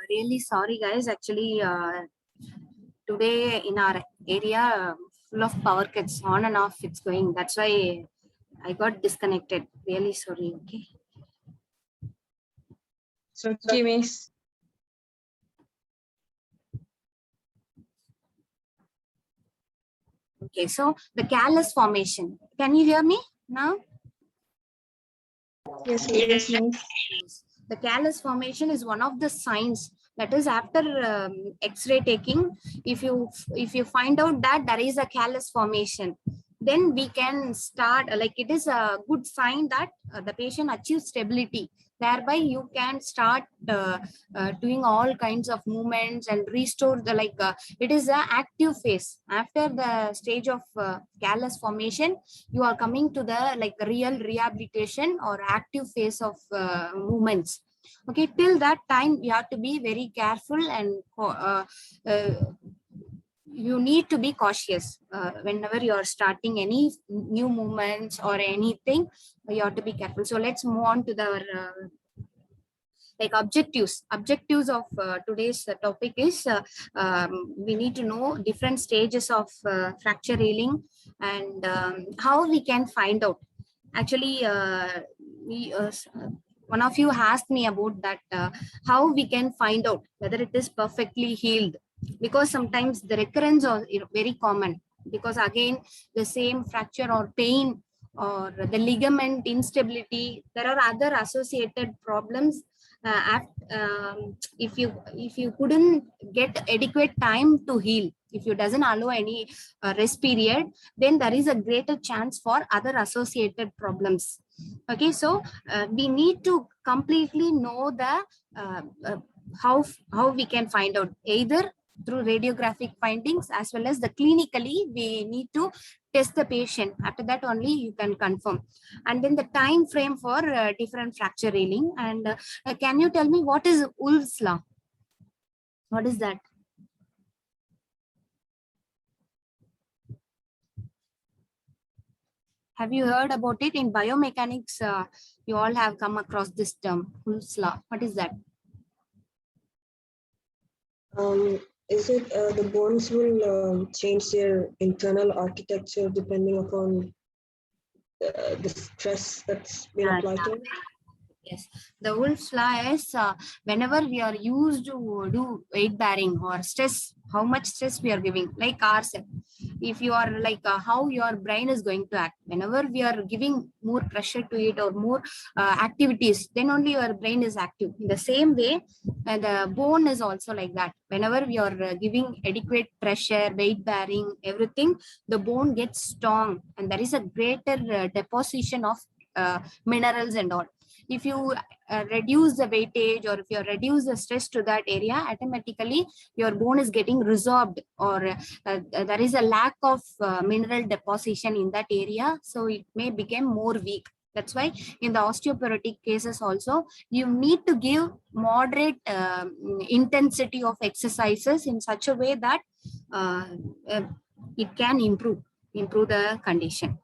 Really sorry, guys. Actually, today in our area, full of power cuts on and off. It's going. That's why I got disconnected. Really sorry. Okay. So, okay, miss. Okay. So the callus formation. Can you hear me now? Yes, miss. Yes. The callus formation is one of the signs. That is, after X-ray taking, if you find out that there is a callus formation, then we can start, like, it is a good sign that the patient achieves stability. Thereby you can start doing all kinds of movements and restore the, like, it is a active phase. After the stage of callus formation, you are coming to the, like, real rehabilitation or active phase of movements. Okay, till that time you have to be very careful, and you need to be cautious whenever you are starting any new movements or anything. You have to be careful. So let's move on to the like objectives of today's topic is we need to know different stages of fracture healing, and how we can find out. Actually, one of you asked me about that, how we can find out whether it is perfectly healed, because sometimes the recurrence are very common, because again the same fracture or pain or the ligament instability, there are other associated problems. If you couldn't get adequate time to heal, if you doesn't allow any rest period, then there is a greater chance for other associated problems. Okay, so we need to completely know the how we can find out, either through radiographic findings as well as the clinically we need to test the patient. After that only you can confirm. And then the time frame for different fracture healing. And can you tell me what is Wolff's law? What is that? Have you heard about it? In biomechanics, you all have come across this term, Wolff's law. What is that? Is it the bones will change their internal architecture depending upon the stress that's been applied to it? Yes, the Wolff's law is whenever we are used to do weight bearing or stress, how much stress we are giving, like ourselves. If you are like how your brain is going to act, whenever we are giving more pressure to it or more activities, then only your brain is active. In the same way, the bone is also like that. Whenever we are giving adequate pressure, weight bearing, everything, the bone gets strong, and there is a greater deposition of minerals and all. If you reduce the weightage, or if you reduce the stress to that area, automatically your bone is getting resorbed, or there is a lack of mineral deposition in that area, so it may become more weak. That's why in the osteoporotic cases also, you need to give moderate intensity of exercises in such a way that it can improve the condition.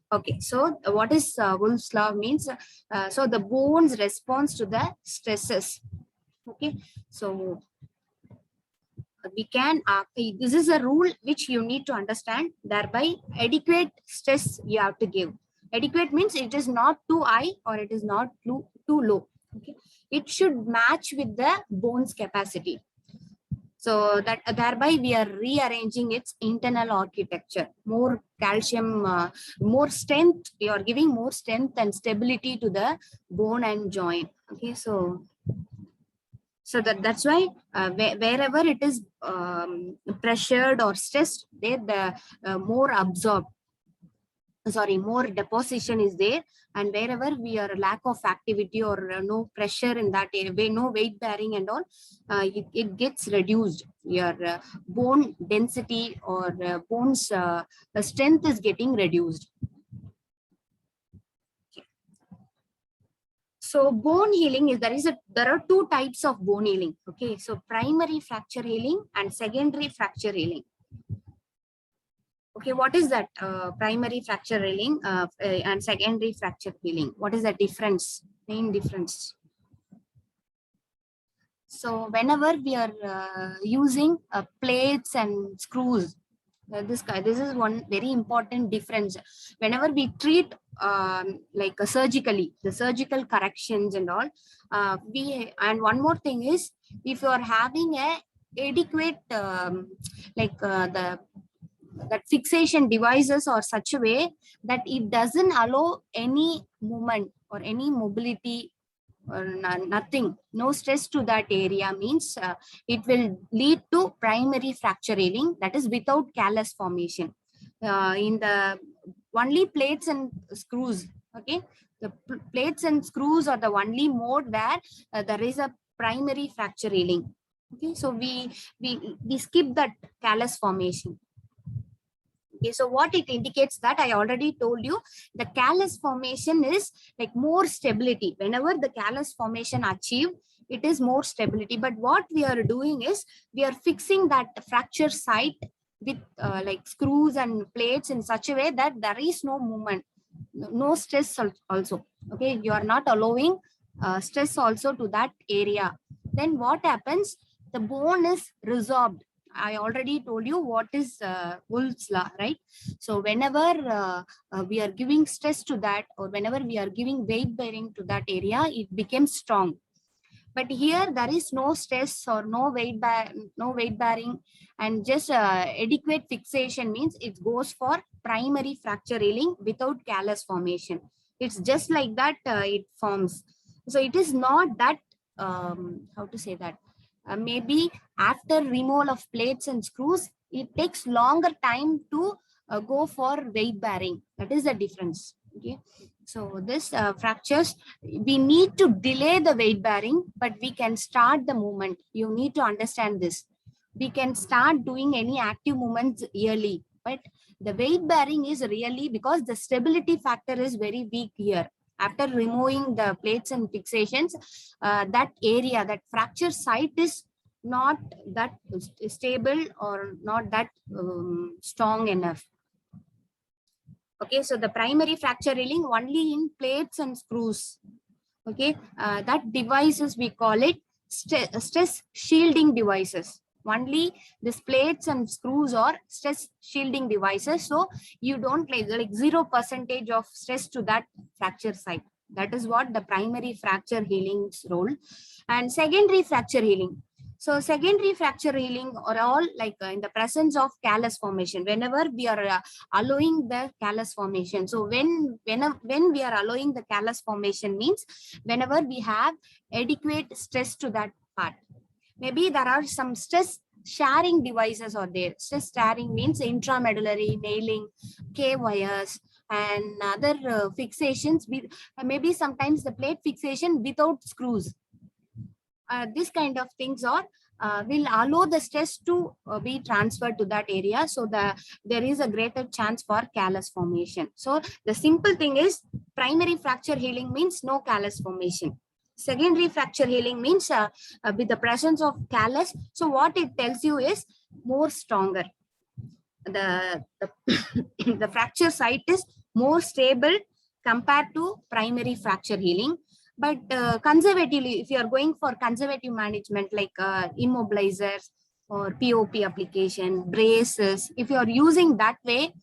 Okay, so what is Wolff's law means? So the bone's response to the stresses. Okay, so we can, this is a rule which you need to understand. Thereby, adequate stress you have to give. Adequate means it is not too high or it is not too low. Okay, it should match with the bone's capacity. So that thereby we are rearranging its internal architecture, more calcium, more strength. You are giving more strength and stability to the bone and joint. Okay, so that's why wherever it is pressured or stressed, there the more absorbed. Sorry, more deposition is there, and wherever we are lack of activity or no pressure in that area, no weight bearing and all, it gets reduced. Your bone density or bones strength is getting reduced. So bone healing is, there are two types of bone healing. Okay, so primary fracture healing and secondary fracture healing. Okay, what is that primary fracture healing and secondary fracture healing? What is the difference, main difference? So whenever we are using plates and screws, this is one very important difference. Whenever we treat like surgically, the surgical corrections and all, and one more thing is, if you are having a adequate that fixation devices or such a way that it doesn't allow any movement or any mobility or nothing, no stress to that area, means it will lead to primary fracture healing, that is without callus formation. In the only plates and screws, okay, the plates and screws are the only mode where there is a primary fracture healing. Okay, so we skip that callus formation. Okay, so what it indicates, that I already told you, the callus formation is like more stability. Whenever the callus formation achieved, it is more stability. But what we are doing is, we are fixing that fracture site with like screws and plates in such a way that there is no movement, no stress also. Okay, you are not allowing stress also to that area. Then what happens? The bone is resorbed. I already told you what is Wolff's law, right? So whenever we are giving stress to that, or whenever we are giving weight bearing to that area, it becomes strong. But here there is no stress or no weight bearing, and just adequate fixation, means it goes for primary fracture healing without callus formation. It's just like that it forms. So it is not that how to say that, maybe after removal of plates and screws, it takes longer time to go for weight bearing. That is the difference. Okay, so this fractures, we need to delay the weight bearing, but we can start the movement. You need to understand this. We can start doing any active movements yearly, but the weight bearing is really, because the stability factor is very weak here. After removing the plates and fixations, that area, that fracture site is not that stable or not that strong enough. Okay, so the primary fracture healing only in plates and screws. Okay, that devices we call it stress shielding devices. Only these plates and screws are stress shielding devices. So you don't like 0% of stress to that fracture site. That is what the primary fracture healing's role. And secondary fracture healing. So secondary fracture healing are all like in the presence of callus formation. Whenever we are allowing the callus formation. So when we are allowing the callus formation, means whenever we have adequate stress to that part. Maybe there are some stress sharing devices are there. Stress sharing means intramedullary nailing, K-wires, and other fixations with maybe sometimes the plate fixation without screws. This kind of things are will allow the stress to be transferred to that area, so there is a greater chance for callus formation. So the simple thing is, primary fracture healing means no callus formation. Secondary fracture healing means with the presence of callus. So what it tells you is more stronger. The the fracture site is more stable compared to primary fracture healing. But conservatively, if you are going for conservative management, like immobilizers or POP application, braces, if you are using that way,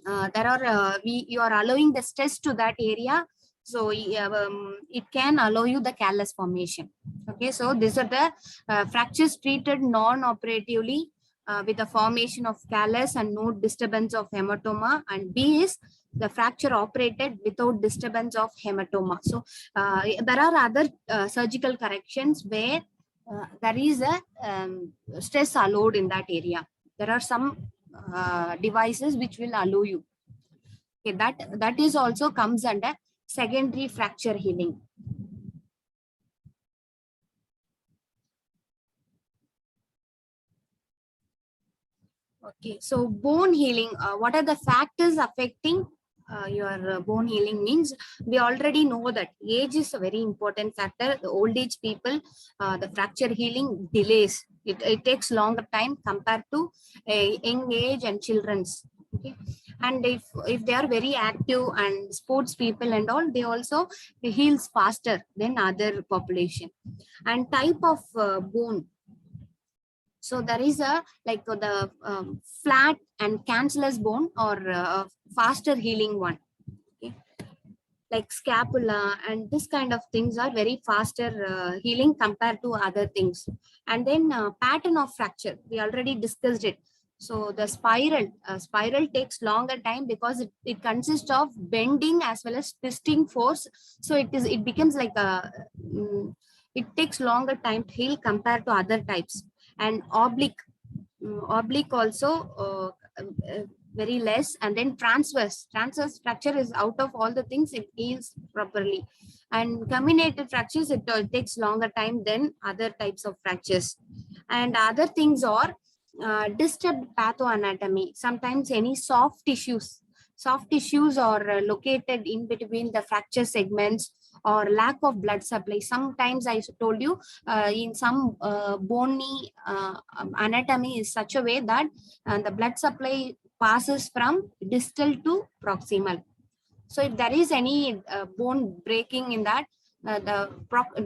there are you are allowing the stress to that area, so it can allow you the callus formation. Okay, so these are the fractures treated non-operatively with the formation of callus and no disturbance of hematoma, and B is the fracture operated without disturbance of hematoma. So there are other surgical corrections where there is a stress allowed in that area. There are some devices which will allow you. Okay, that is also comes under secondary fracture healing. Okay, so bone healing, what are the factors affecting your bone healing? Means we already know that age is a very important factor. The old age people, the fracture healing delays. It takes longer time compared to young age and children's. Okay, And if they are very active and sports people and all, they also heals faster than other population. And type of bone. So there is a like the flat and cancellous bone, or faster healing one. Okay, like scapula and this kind of things are very faster healing compared to other things. And then pattern of fracture, we already discussed it. So the spiral takes longer time because it consists of bending as well as twisting force. So it becomes like a it takes longer time to heal compared to other types. And oblique also very less. And then transverse fracture is out of all the things, it heals properly. And comminuted fractures, it takes longer time than other types of fractures. And other things are disturbed pathoanatomy. Sometimes any soft tissues are located in between the fracture segments, or lack of blood supply. Sometimes I told you in some bony anatomy is such a way that the blood supply passes from distal to proximal. So if there is any bone breaking in that,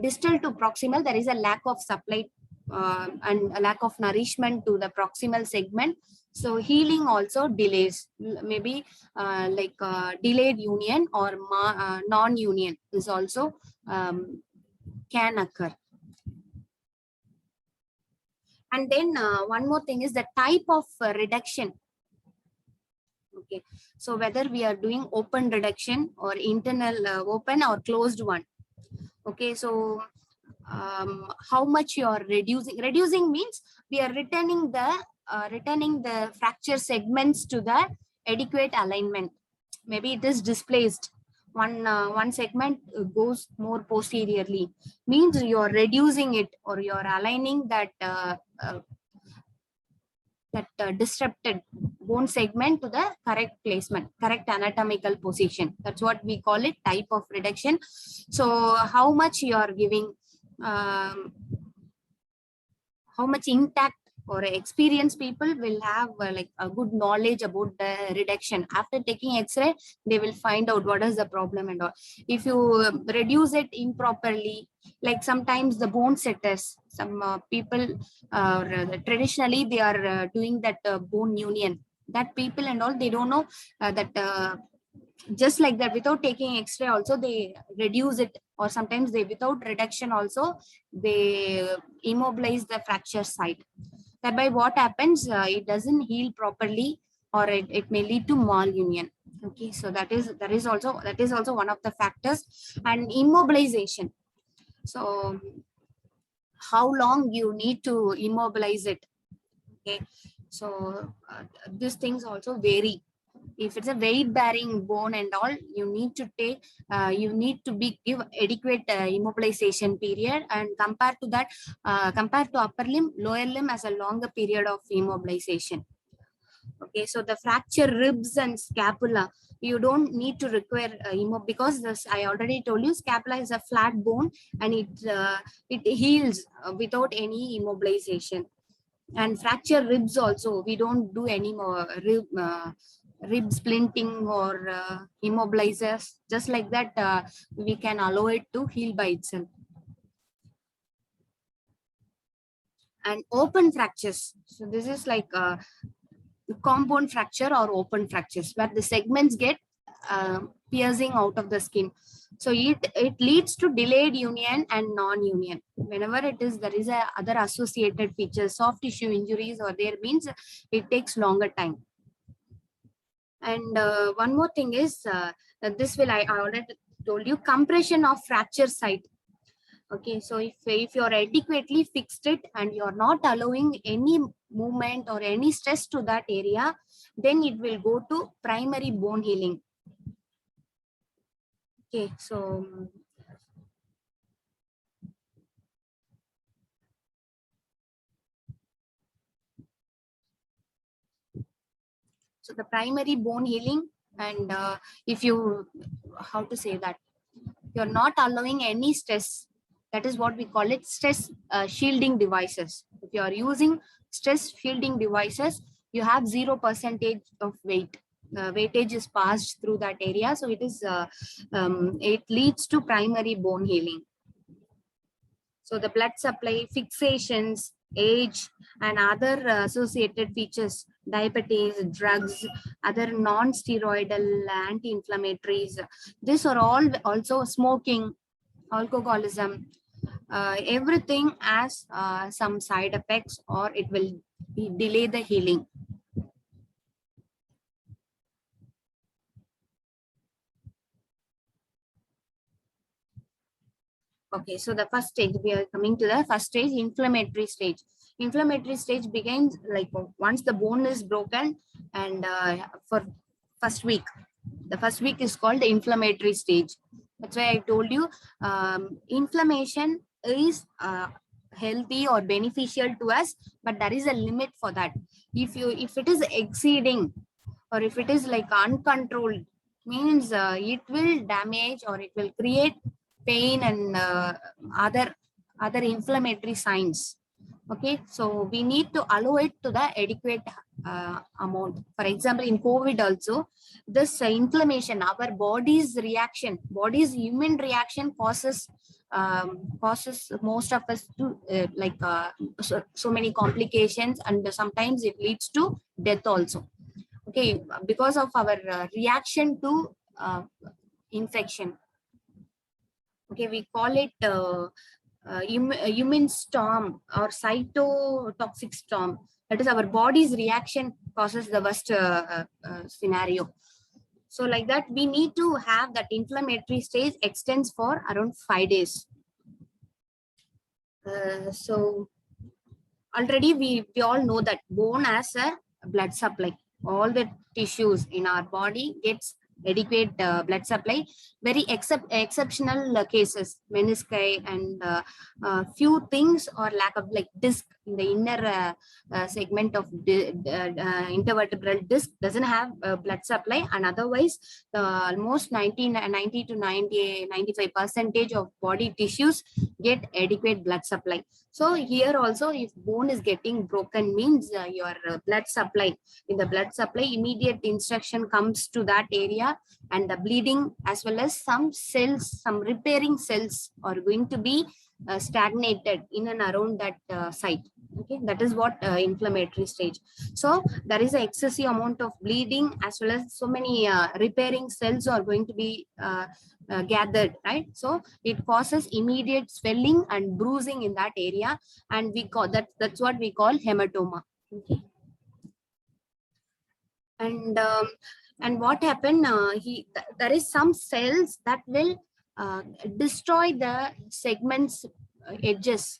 distal to proximal, there is a lack of supply and a lack of nourishment to the proximal segment. So healing also delays, maybe delayed union or non-union is also can occur. And then one more thing is the type of reduction. Okay, so whether we are doing open reduction or internal open or closed one. Okay, so how much you are reducing means we are returning the fracture segments to the adequate alignment. Maybe it is displaced, one segment goes more posteriorly, means you are reducing it, or you are aligning that disrupted bone segment to the correct placement, correct anatomical position. That's what we call it, type of reduction. So how much you are giving, how much intact or experienced people will have like a good knowledge about the reduction. After taking X-ray, they will find out what is the problem and all. If you reduce it improperly, like sometimes the bone setters, some people traditionally they are doing that bone union. That people and all, they don't know that just like that, without taking X-ray also they reduce it, or sometimes they without reduction also they immobilize the fracture site. Thereby what happens, it doesn't heal properly, or it may lead to malunion. Okay, so that is also one of the factors. And immobilization, so how long you need to immobilize it. Okay, so these things also vary. If it's a weight bearing bone and all, you need to take you need to give adequate immobilization period. And compared to that, compared to upper limb, lower limb has a longer period of immobilization. Okay, so the fracture ribs and scapula, you don't need to require because this, I already told you, scapula is a flat bone and it heals without any immobilization. And fracture ribs also, we don't do any more rib splinting or immobilizers. Just like that, we can allow it to heal by itself. And open fractures, so this is like compound fracture or open fractures, where the segments get piercing out of the skin. So it leads to delayed union and non-union. Whenever it is, there is a other associated features, soft tissue injuries, or there means it takes longer time. And one more thing is that this will, I already told you, compression of fracture site. Okay, so if you're adequately fixed it and you're not allowing any movement or any stress to that area, then it will go to primary bone healing. Okay, so the primary bone healing, and if you, how to say that, you're not allowing any stress, that is what we call it, stress shielding devices. If you are using stress shielding devices, you have 0% of weight. weightage is passed through that area. So it leads to primary bone healing. So the blood supply, fixations, age, and other associated features, diabetes, drugs, other non-steroidal anti-inflammatories, these are all also smoking, alcoholism, everything has some side effects, or it will delay the healing. Okay, so the first stage, we are coming to the first stage, inflammatory stage. Inflammatory stage begins like once the bone is broken, and for first week. The first week is called the inflammatory stage. That's why I told you inflammation is healthy or beneficial to us, but there is a limit for that. If it is exceeding, or if it is like uncontrolled, means it will damage, or it will create pain and other inflammatory signs. Okay, so we need to allow it to the adequate amount. For example, in COVID also, this inflammation, our body's immune reaction causes most of us to so many complications, and sometimes it leads to death also. Okay, because of our reaction to infection. Okay, we call it immune storm or cytotoxic storm. That is, our body's reaction causes the worst scenario. So like that, we need to have that inflammatory stage extends for around 5 days. So already we all know that bone has a blood supply. All the tissues in our body gets adequate blood supply. Very exceptional cases, menisci and few things, or lack of like disc in the inner segment of intervertebral disc doesn't have blood supply, and otherwise almost 90 to 95% of body tissues get adequate blood supply. So here also, if bone is getting broken, means your blood supply, in the blood supply, immediate instruction comes to that area, and the bleeding as well as some cells, some repairing cells are going to be stagnated in and around that site. Okay, that is what inflammatory stage. So there is an excessive amount of bleeding, as well as so many repairing cells are going to be gathered, right? So it causes immediate swelling and bruising in that area, and we call that's what we call hematoma. Okay. And what happened, there is some cells that will destroy the segments edges,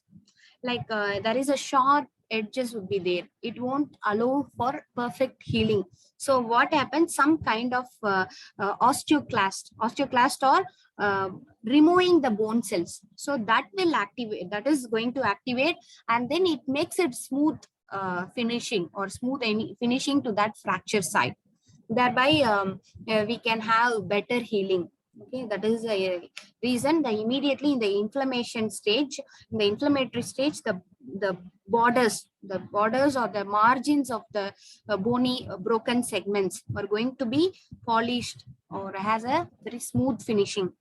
like there is a sharp edges would be there. It won't allow for perfect healing. So what happens, some kind of osteoclast or removing the bone cells, so that will activate, that is going to activate, and then it makes it smooth finishing, or smooth finishing to that fracture site. Thereby we can have better healing. Okay, that is a reason that immediately in the inflammation stage, in the inflammatory stage, the borders or the margins of the bony broken segments are going to be polished, or has a very smooth finishing.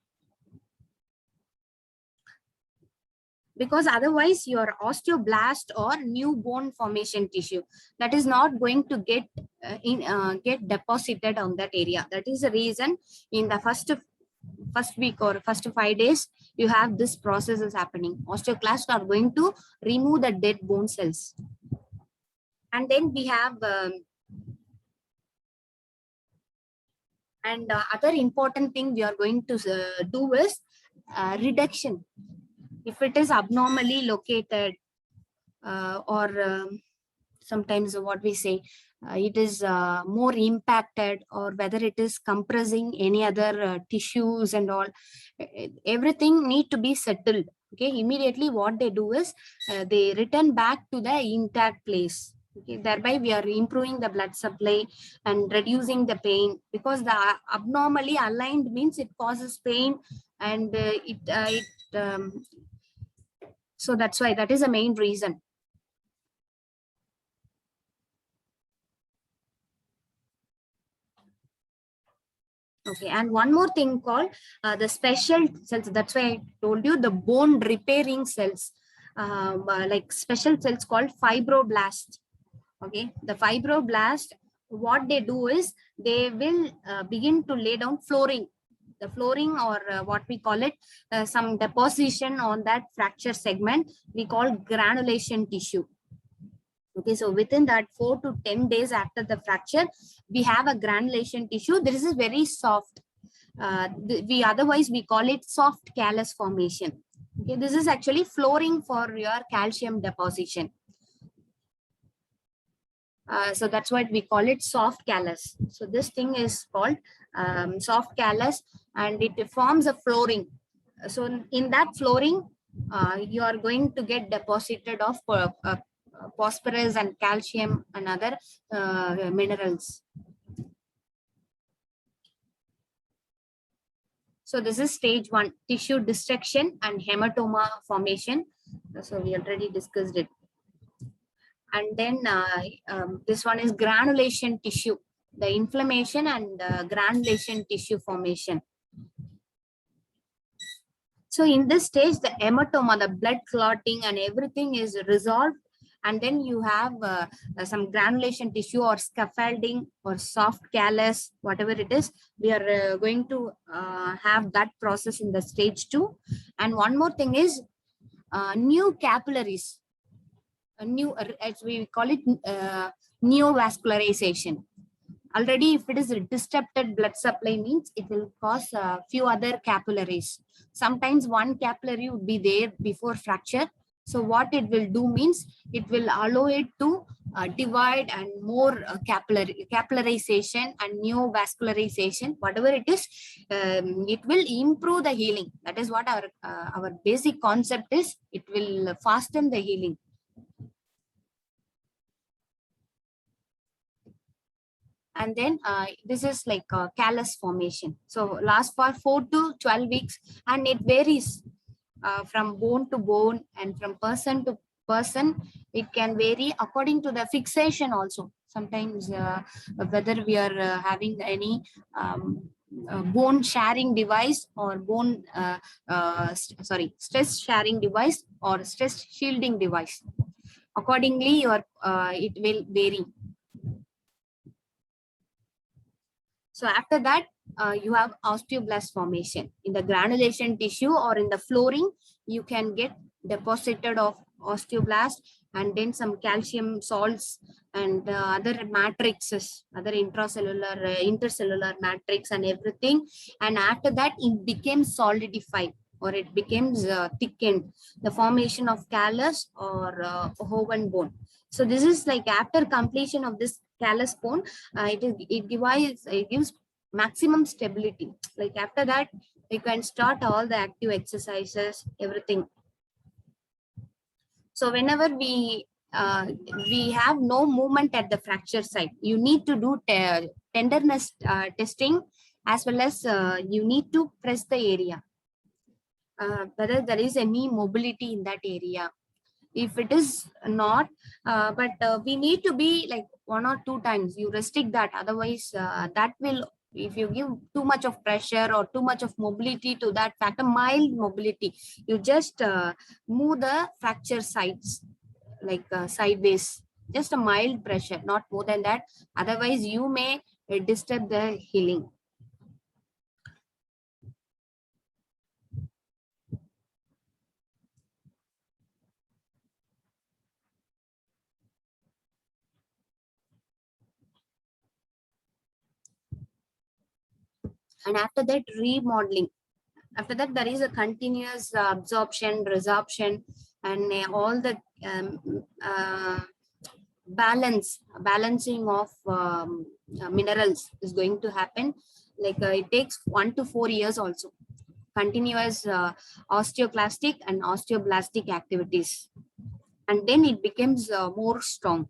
Because otherwise your osteoblast or new bone formation tissue, that is not going to get deposited on that area. That is the reason in the first week or first 5 days, you have this process is happening. Osteoclasts are going to remove the dead bone cells. And then we have other important thing we are going to do is reduction. If it is abnormally located, or sometimes what we say, it is more impacted, or whether it is compressing any other tissues and all, everything need to be settled. Okay, immediately what they do is they return back to the intact place. Okay, thereby we are improving the blood supply and reducing the pain, because the abnormally aligned means it causes pain, and so that's why, that is the main reason. Okay, and one more thing called the special cells. That's why I told you the bone repairing cells, like special cells called fibroblasts. Okay, the fibroblast, what they do is they will begin to lay down flooring, the flooring, or what we call it, some deposition on that fracture segment we call granulation tissue. Okay, so within that 4 to 10 days after the fracture, we have a granulation tissue. This is very soft. We otherwise we call it soft callus formation. Okay, this is actually flooring for your calcium deposition. So that's why we call it soft callus. So this thing is called soft callus, and it forms a flooring. So in that flooring, you are going to get deposited of phosphorus and calcium and other minerals. So this is stage 1, tissue destruction and hematoma formation. So we already discussed it. And then this one is granulation tissue, the inflammation and granulation tissue formation. So in this stage, the hematoma, the blood clotting and everything is resolved. And then you have some granulation tissue or scaffolding or soft callus, whatever it is. We are going to have that process in the stage 2. And one more thing is new capillaries. A new, as we call it, neovascularization. Already, if it is a disrupted blood supply, means it will cause a few other capillaries. Sometimes one capillary would be there before fracture. So what it will do means it will allow it to divide and more capillarization and neovascularization, whatever it is, it will improve the healing. That is what our basic concept is. It will fasten the healing. And then this is like callus formation. So lasts for 4 to 12 weeks, and it varies from bone to bone and from person to person. It can vary according to the fixation also. Sometimes whether we are having any bone sharing device or bone stress sharing device or stress shielding device. Accordingly, it will vary. So after that, you have osteoblast formation. In the granulation tissue or in the flooring, you can get deposited of osteoblast, and then some calcium salts and other matrices, other intracellular, intercellular matrix and everything. And after that, it becomes solidified, or it becomes thickened, the formation of callus or Hoven bone. So this is like after completion of this callus bone, it gives maximum stability. Like after that, you can start all the active exercises, everything. So whenever we have no movement at the fracture site, you need to do tenderness testing, as well as you need to press the area, whether there is any mobility in that area. If it is not, but we need to be like 1 or 2 times you restrict that. Otherwise that will, if you give too much of pressure or too much of mobility to that factor, mild mobility, you just move the fracture sides like sideways, just a mild pressure, not more than that. Otherwise you may disturb the healing. And after that, remodeling. After that, there is a continuous absorption, resorption, and all the balancing of minerals is going to happen. Like it takes 1 to 4 years also. Continuous osteoclastic and osteoblastic activities. And then it becomes more strong.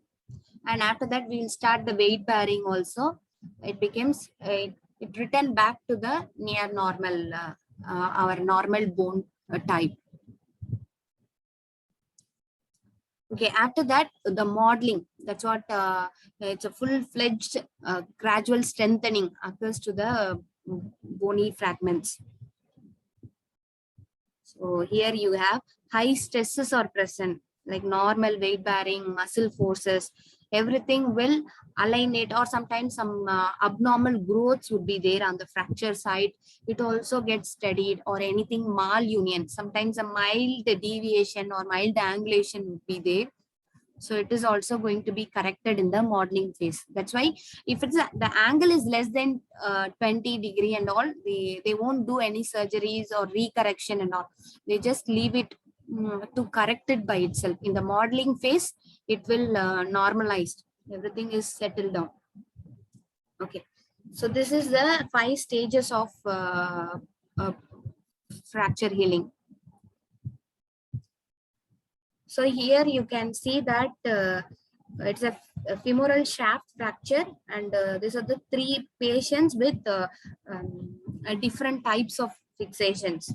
And after that, we will start the weight bearing also. It becomes it return back to the near normal, our normal bone type. Okay, after that, the modeling, that's what it's a full-fledged gradual strengthening occurs to the bony fragments. So here you have high stresses are present, like normal weight bearing, muscle forces, everything will align it, or sometimes some abnormal growths would be there on the fracture side. It also gets studied, or anything malunion. Sometimes a mild deviation or mild angulation would be there. So it is also going to be corrected in the modeling phase. That's why if it's the angle is less than 20 degree and all, they won't do any surgeries or recorrection and all. They just leave it to correct it by itself. In the modeling phase, it will normalize. Everything is settled down. Okay. So this is the 5 stages of fracture healing. So here you can see that it's a femoral shaft fracture, and these are the 3 patients with different types of fixations.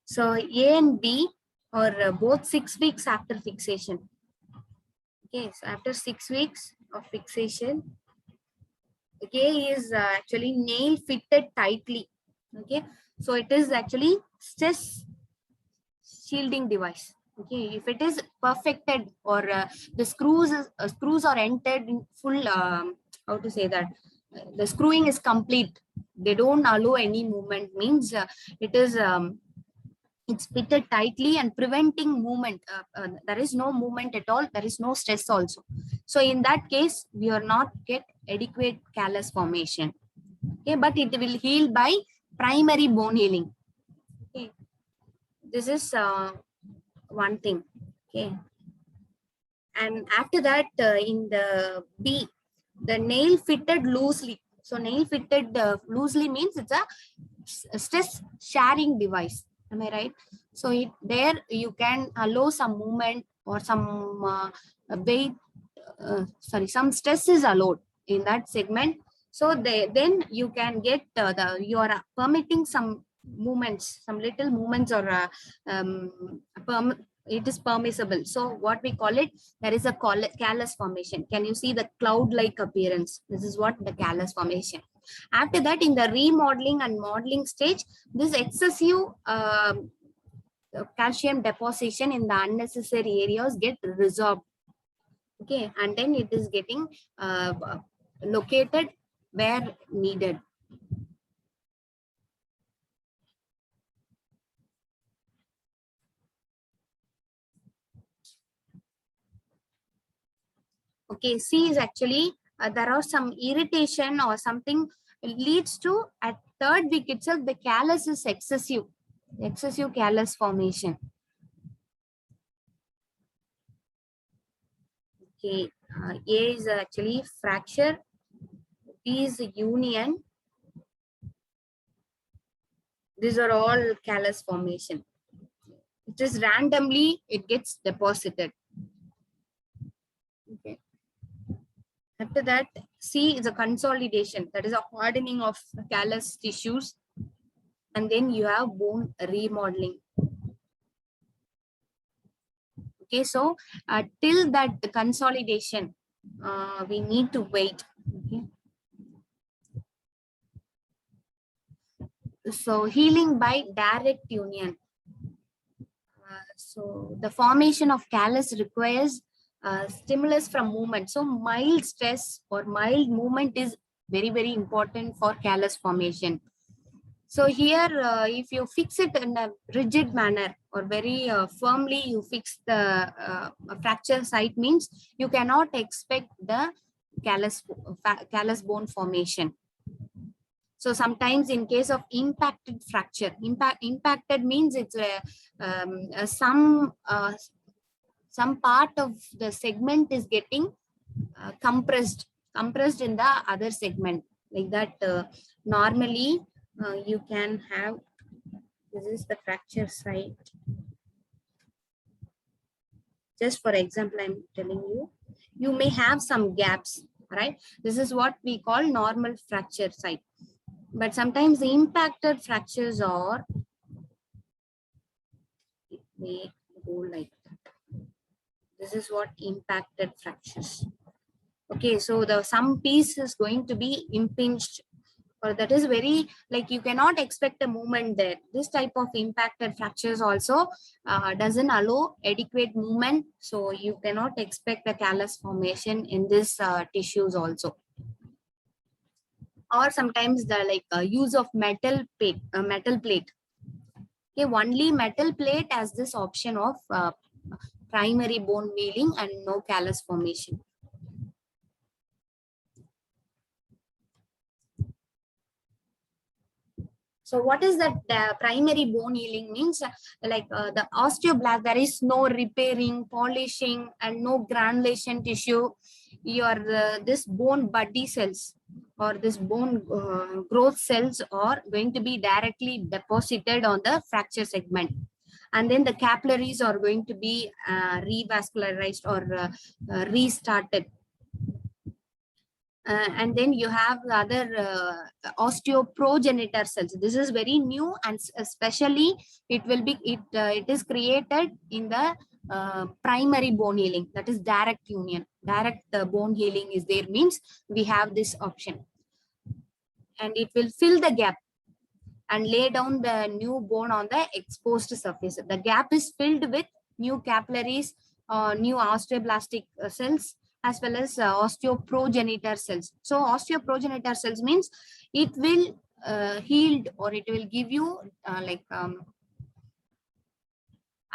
So A and B are both 6 weeks after fixation. Okay, so after 6 weeks of fixation, A is actually nail fitted tightly. Okay, so it is actually stress shielding device. Okay, if it is perfected, or the screws are entered in full, how to say that, the screwing is complete, they don't allow any movement, means it is it's fitted tightly and preventing movement. There is no movement at all, there is no stress also. So in that case, we are not get adequate callus formation. Okay, but it will heal by primary bone healing. Okay, this is one thing. Okay, and after that, in the B, the nail fitted loosely. So nail fitted loosely means it's a stress sharing device. Am I right? So there you can allow some movement or some weight. Some stress is allowed in that segment. So then you can get you are permitting some movements, some little movements, or it is permissible. So what we call it, there is a callus formation. Can you see the cloud-like appearance? This is what the callus formation. After that, in the remodeling and modeling stage, this excessive calcium deposition in the unnecessary areas get resolved. Okay, and then it is getting located where needed. Okay, C is actually there are some irritation or something leads to, at 3rd week itself, the callus is excessive callus formation. Okay, A is actually fracture, B is union. These are all callus formation. It is randomly, it gets deposited. Okay. After that, C is a consolidation, that is a hardening of callus tissues, and then you have bone remodeling. Okay, so till that consolidation, we need to wait. Okay. So healing by direct union. So the formation of callus requires stimulus from movement. So mild stress or mild movement is very, very important for callus formation. So here, if you fix it in a rigid manner or very firmly, you fix the fracture site, means you cannot expect the callus bone formation. So sometimes in case of impacted fracture, impacted means it's some part of the segment is getting compressed in the other segment, like that. Normally you can have, this is the fracture site. Just for example, I'm telling you, you may have some gaps, right? This is what we call normal fracture site. But sometimes the impacted fractures are, it may go like that. This is what impacted fractures. Okay, so some piece is going to be impinged or that is very, like, you cannot expect a movement there. This type of impacted fractures also doesn't allow adequate movement, so you cannot expect a callus formation in this tissues also. Or sometimes the use of metal plate. Okay, only metal plate has this option of primary bone healing and no callus formation. So what is that primary bone healing means? The osteoblast, there is no repairing, polishing, and no granulation tissue. Your this bone buddy cells or this bone growth cells are going to be directly deposited on the fracture segment, and then the capillaries are going to be revascularized or restarted. And then you have the other osteoprogenitor cells. This is very new, and especially it is created in the primary bone healing, that is direct union. Direct bone healing is there, means we have this option, and it will fill the gap and lay down the new bone on the exposed surface. The gap is filled with new capillaries, new osteoblastic cells, as well as osteoprogenitor cells. So osteoprogenitor cells means it will heal, or it will give you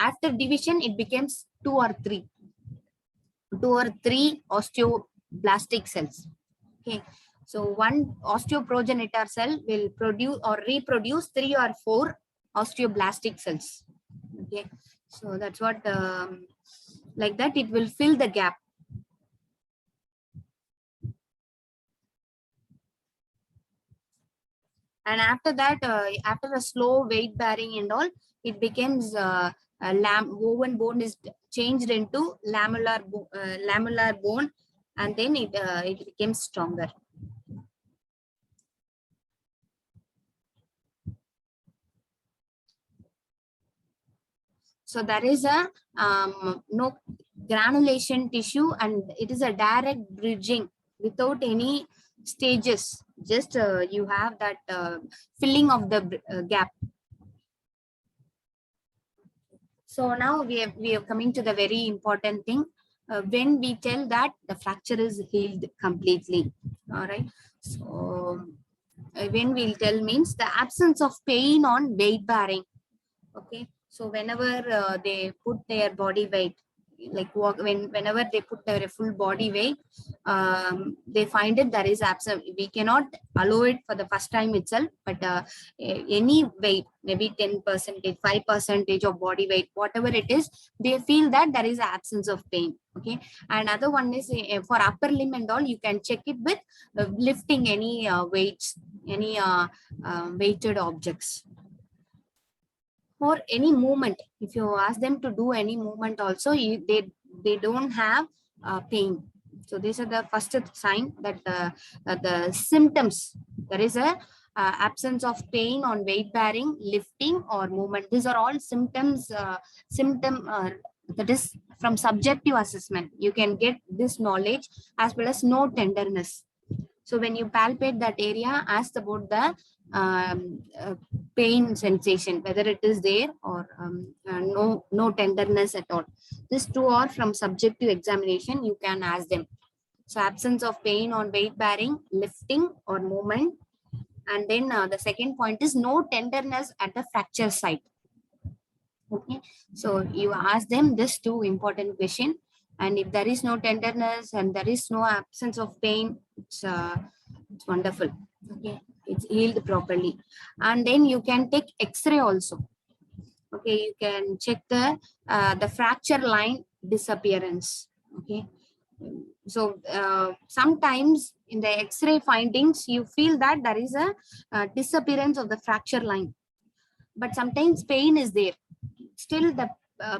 after division, it becomes 2 or 3 osteoblastic cells. Okay, so one osteoprogenitor cell will produce or reproduce 3 or 4 osteoblastic cells. Okay, so that's what like that it will fill the gap. And after that, after a slow weight bearing and all, it becomes woven bone is changed into lamellar bone, and then it becomes stronger. So there is a no granulation tissue, and it is a direct bridging without any stages. Just you have that filling of the gap. So now we are coming to the very important thing. When we tell that the fracture is healed completely, all right. So when we'll tell means the absence of pain on weight bearing. Okay, so whenever they put their body weight, like whenever they put their full body weight, they find it there is absent. We cannot allow it for the first time itself, but any weight, maybe 10%, 5% of body weight, whatever it is, they feel that there is absence of pain. Okay, and other one is for upper limb and all, you can check it with lifting any weights, any weighted objects. For any movement, if you ask them to do any movement also, they don't have pain. So these are the first sign that the symptoms, there is a absence of pain on weight bearing, lifting, or movement. These are all symptoms, that is from subjective assessment. You can get this knowledge, as well as no tenderness. So when you palpate that area, ask about the pain sensation, whether it is there, or no tenderness at all. These two are from subjective examination. You can ask them. So absence of pain on weight bearing, lifting, or movement. And then the second point is no tenderness at the fracture site. Okay, so you ask them this two important question, and if there is no tenderness and there is no absence of pain, it's wonderful. Okay, it's healed properly. And then you can take X-ray also. Okay, you can check the fracture line disappearance. Okay, so sometimes in the X-ray findings, you feel that there is a disappearance of the fracture line, but sometimes pain is there. Still the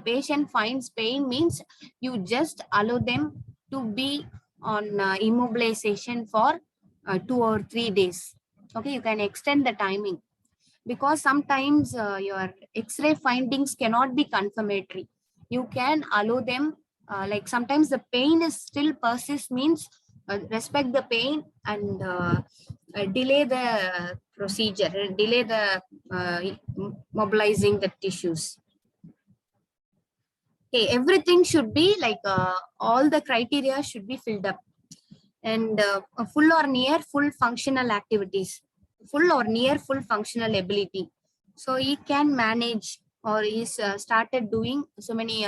patient finds pain, means you just allow them to be on immobilization for 2 or 3 days. Okay, you can extend the timing, because sometimes your X-ray findings cannot be confirmatory. You can allow them, like sometimes the pain is still persists, means respect the pain and delay the procedure, delay the mobilizing the tissues. Okay, everything should be like all the criteria should be filled up, and full or near full functional activities, full or near full functional ability. So he can manage, or he's started doing so many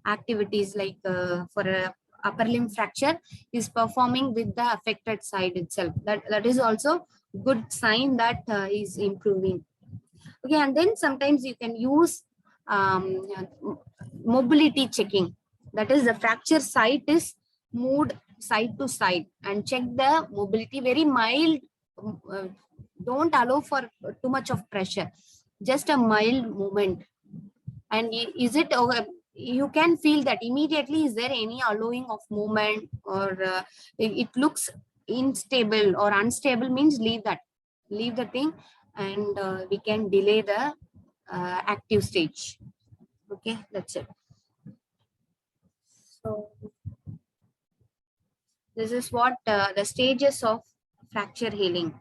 activities like for a upper limb fracture is performing with the affected side itself. That is also good sign that is improving. Okay, and then sometimes you can use mobility checking. That is, the fracture site is moved side to side and check the mobility, very mild. Don't allow for too much of pressure, just a mild movement. And is it, you can feel that immediately, is there any allowing of movement, or it looks unstable or unstable, means leave the thing, and we can delay the active stage. Okay, that's it. So this is what the stages of fracture healing.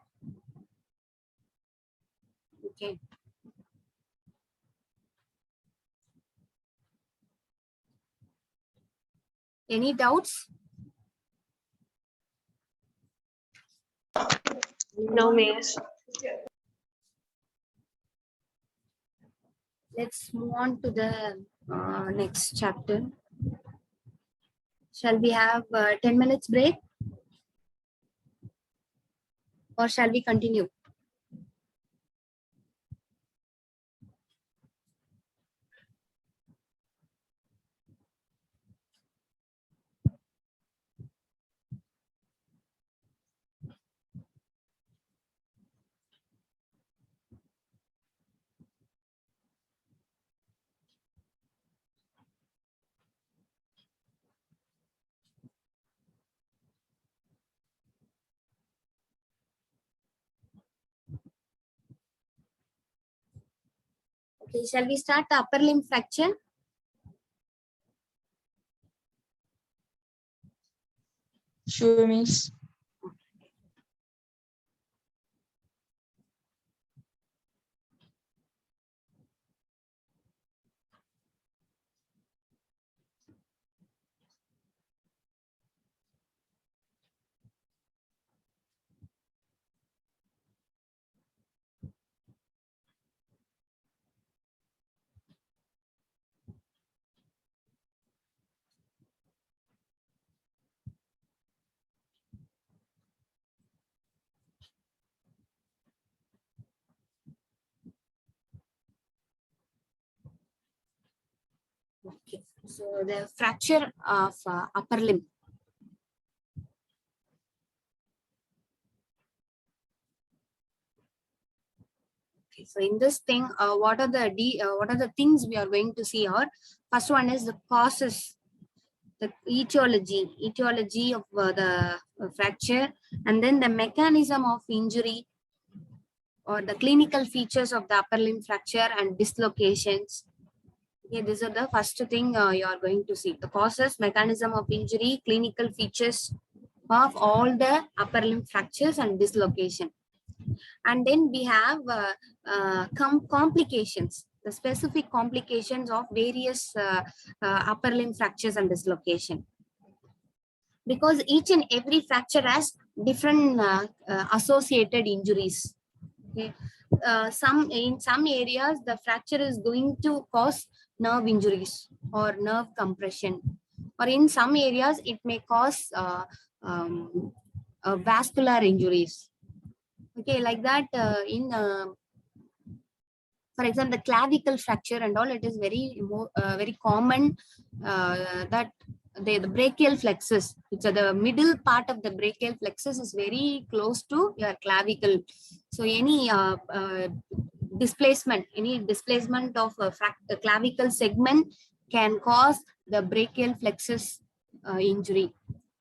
Okay. Any doubts? No, miss. Let's move on to the next chapter. Shall we have 10 minutes break? Or shall we continue? Okay, shall we start the upper limb fracture? Sure, miss. Okay, so the fracture of upper limb. Okay, so in this thing, what are the things we are going to see? Or first one is the causes, the etiology of the fracture, and then the mechanism of injury, or the clinical features of the upper limb fracture and dislocations. Okay, these are the first thing you are going to see: the causes, mechanism of injury, clinical features of all the upper limb fractures and dislocation. And then we have complications, the specific complications of various upper limb fractures and dislocation. Because each and every fracture has different associated injuries. Okay, in some areas the fracture is going to cause nerve injuries or nerve compression, or in some areas it may cause vascular injuries. Okay, like that for example, the clavicle fracture and all, it is very common that the brachial plexus, which are the middle part of the brachial plexus, is very close to your clavicle. So any displacement of a clavicle segment can cause the brachial plexus injury,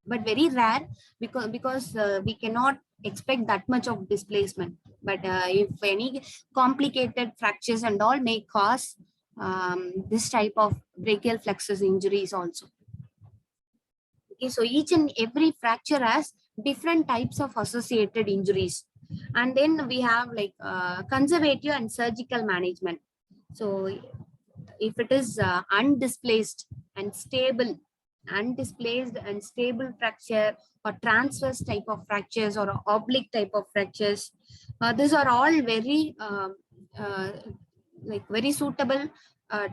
but very rare, because we cannot expect that much of displacement. But if any complicated fractures and all may cause this type of brachial plexus injuries also. Okay, so each and every fracture has different types of associated injuries. And then we have like conservative and surgical management. So if it is undisplaced and stable, fracture, or transverse type of fractures, or oblique type of fractures, these are all very uh, like very suitable uh,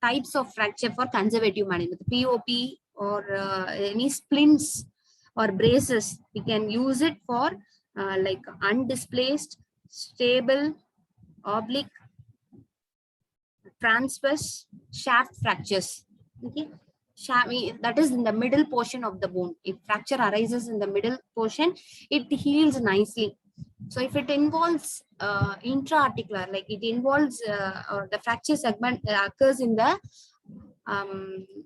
types of fracture for conservative management. POP or any splints or braces, we can use it for like undisplaced, stable, oblique, transverse shaft fractures. Okay, that is in the middle portion of the bone. If fracture arises in the middle portion, it heals nicely. So if it involves intra-articular, like it involves or the fracture segment occurs in the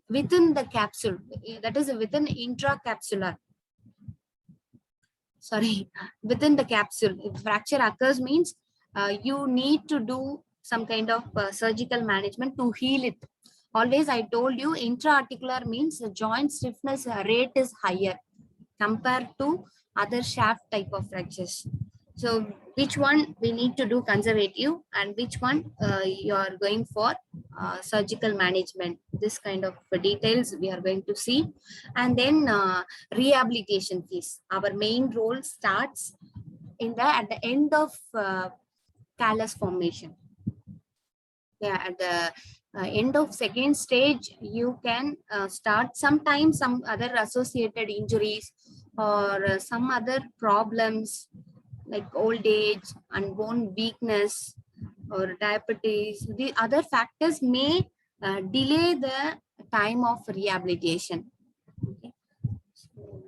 within the capsule, that is within intracapsular. Sorry, within the capsule. If fracture occurs means you need to do some kind of surgical management to heal it. Always I told you, intra-articular means the joint stiffness rate is higher compared to other shaft type of fractures. So which one we need to do conservative, and which one you are going for surgical management. This kind of details we are going to see. And then rehabilitation phase. Our main role starts at the end of callus formation. Yeah, at the end of second stage, you can start sometimes some other associated injuries or some other problems like old age and bone weakness or diabetes. The other factors may delay the time of rehabilitation. Okay. So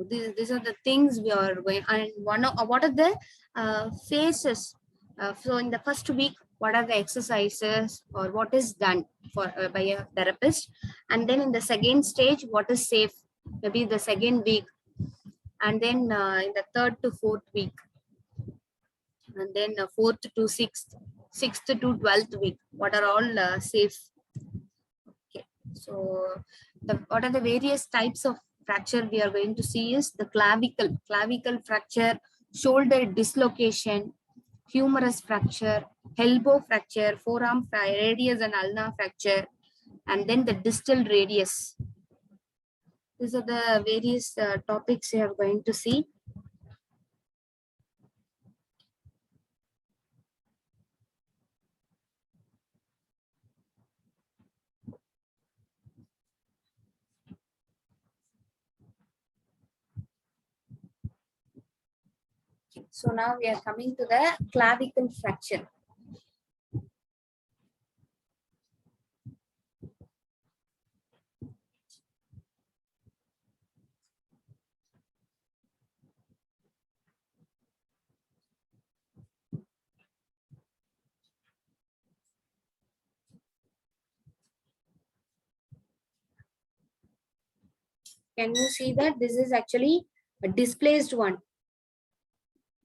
these are the things we are going. And what are the phases? So in the first week, what are the exercises or what is done for by a therapist? And then in the second stage, what is safe? Maybe the second week, and then in the third to fourth week, and then fourth to sixth to 12th week, what are all safe. Okay, so what are the various types of fracture we are going to see is the clavicle fracture, shoulder dislocation, humerus fracture, elbow fracture, forearm radius and ulnar fracture, and then the distal radius. These are the various topics we are going to see. So now we are coming to the clavicle fracture. Can you see that this is actually a displaced one?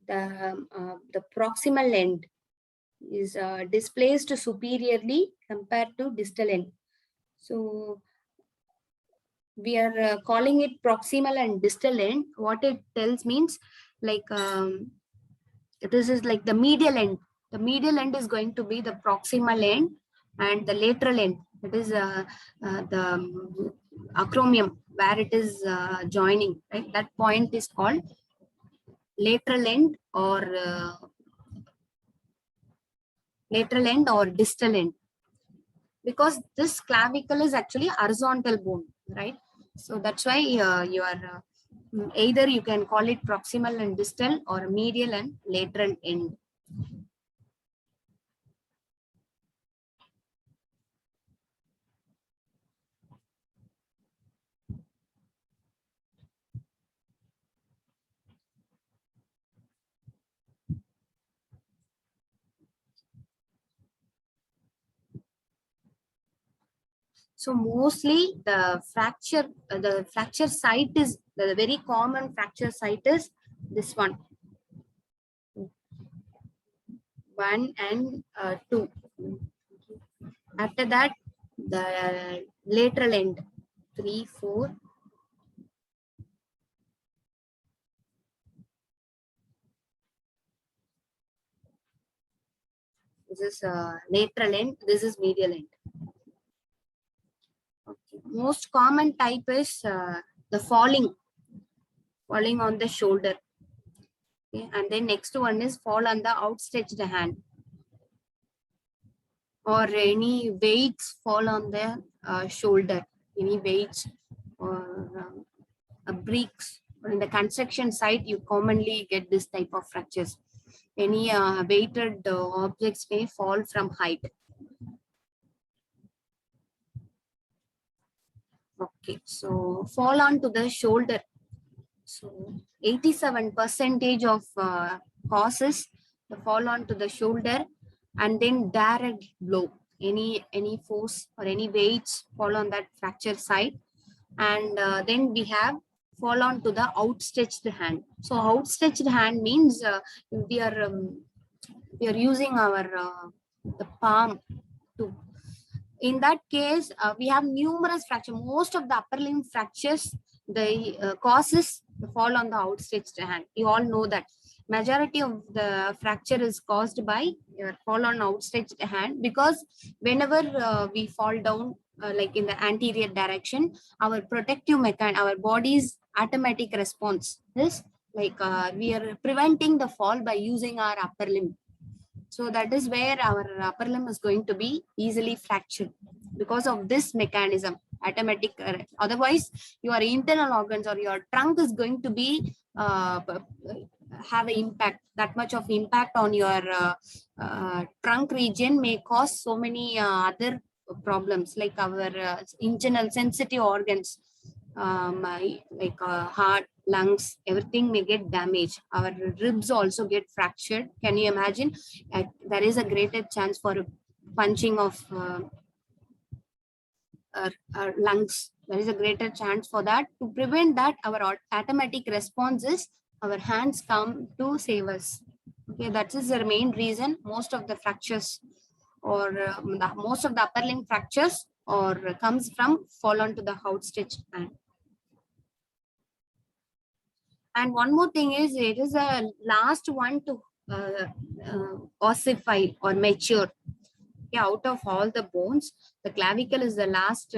The proximal end is displaced superiorly compared to distal end. So we are calling it proximal and distal end. What it tells means like this is like the medial end. The medial end is going to be the proximal end, and the lateral end, that is the acromion where it is joining, right? That point is called lateral end or distal end, because this clavicle is actually horizontal bone, right? So that's why you are either you can call it proximal and distal or medial and lateral end. So mostly the fracture site is the very common fracture site is this one, 1 and 2. After that, the lateral end, 3, 4. This is lateral end. This is medial end. Okay. Most common type is the falling on the shoulder. Okay. And then next one is fall on the outstretched hand, or any weights fall on the shoulder. Any weights or bricks, or in the construction site, you commonly get this type of fractures. Any weighted objects may fall from height. Okay, so fall onto the shoulder. So 87% of causes the fall onto the shoulder, and then direct blow. Any force or any weights fall on that fracture side, and then we have fall on to the outstretched hand. So outstretched hand means we are using our the palm to. In that case, we have numerous fractures. Most of the upper limb fractures, the causes fall on the outstretched hand. You all know that majority of the fracture is caused by fall on outstretched hand, because whenever we fall down, like in the anterior direction, our protective mechanism, our body's automatic response is like we are preventing the fall by using our upper limb. So that is where our upper limb is going to be easily fractured because of this mechanism, automatic. Otherwise, your internal organs or your trunk is going to be have an impact. That much of impact on your trunk region may cause so many other problems, like our internal sensitive organs, like heart, lungs, everything may get damaged. Our ribs also get fractured. Can you imagine? There is a greater chance for punching of our lungs. There is a greater chance for that. To prevent that, our automatic response is our hands come to save us. Okay, that is the main reason most of the fractures, or most of the upper limb fractures, or comes from fall onto the outstretched hand. And one more thing is, it is a last one to ossify or mature. Okay, out of all the bones, the clavicle is the last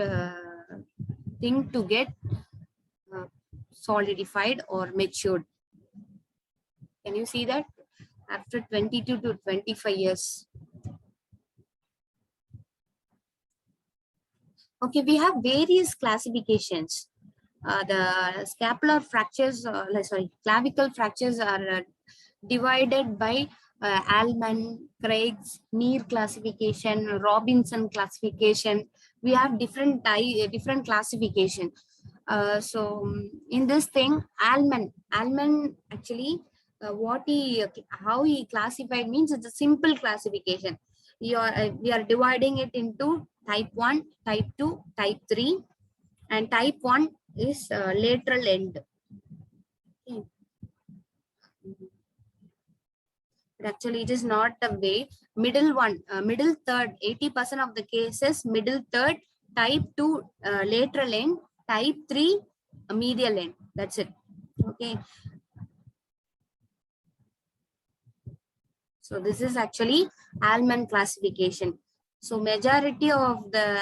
thing to get solidified or matured. Can you see that? After 22 to 25 years. Okay, we have various classifications. The scapular fractures, clavicle fractures are divided by Allman, Craig's, Neer classification, Robinson classification. We have different classification. So in this thing, Allman actually, how he classified means it's a simple classification. We are dividing it into type 1, type 2, type 3, and type 1 is lateral end. Okay. But actually, it is not the way. Middle one, middle third, 80% of the cases, middle third, type 2 lateral end, type 3 medial end. That's it. Okay. So this is actually Allman classification. So majority of the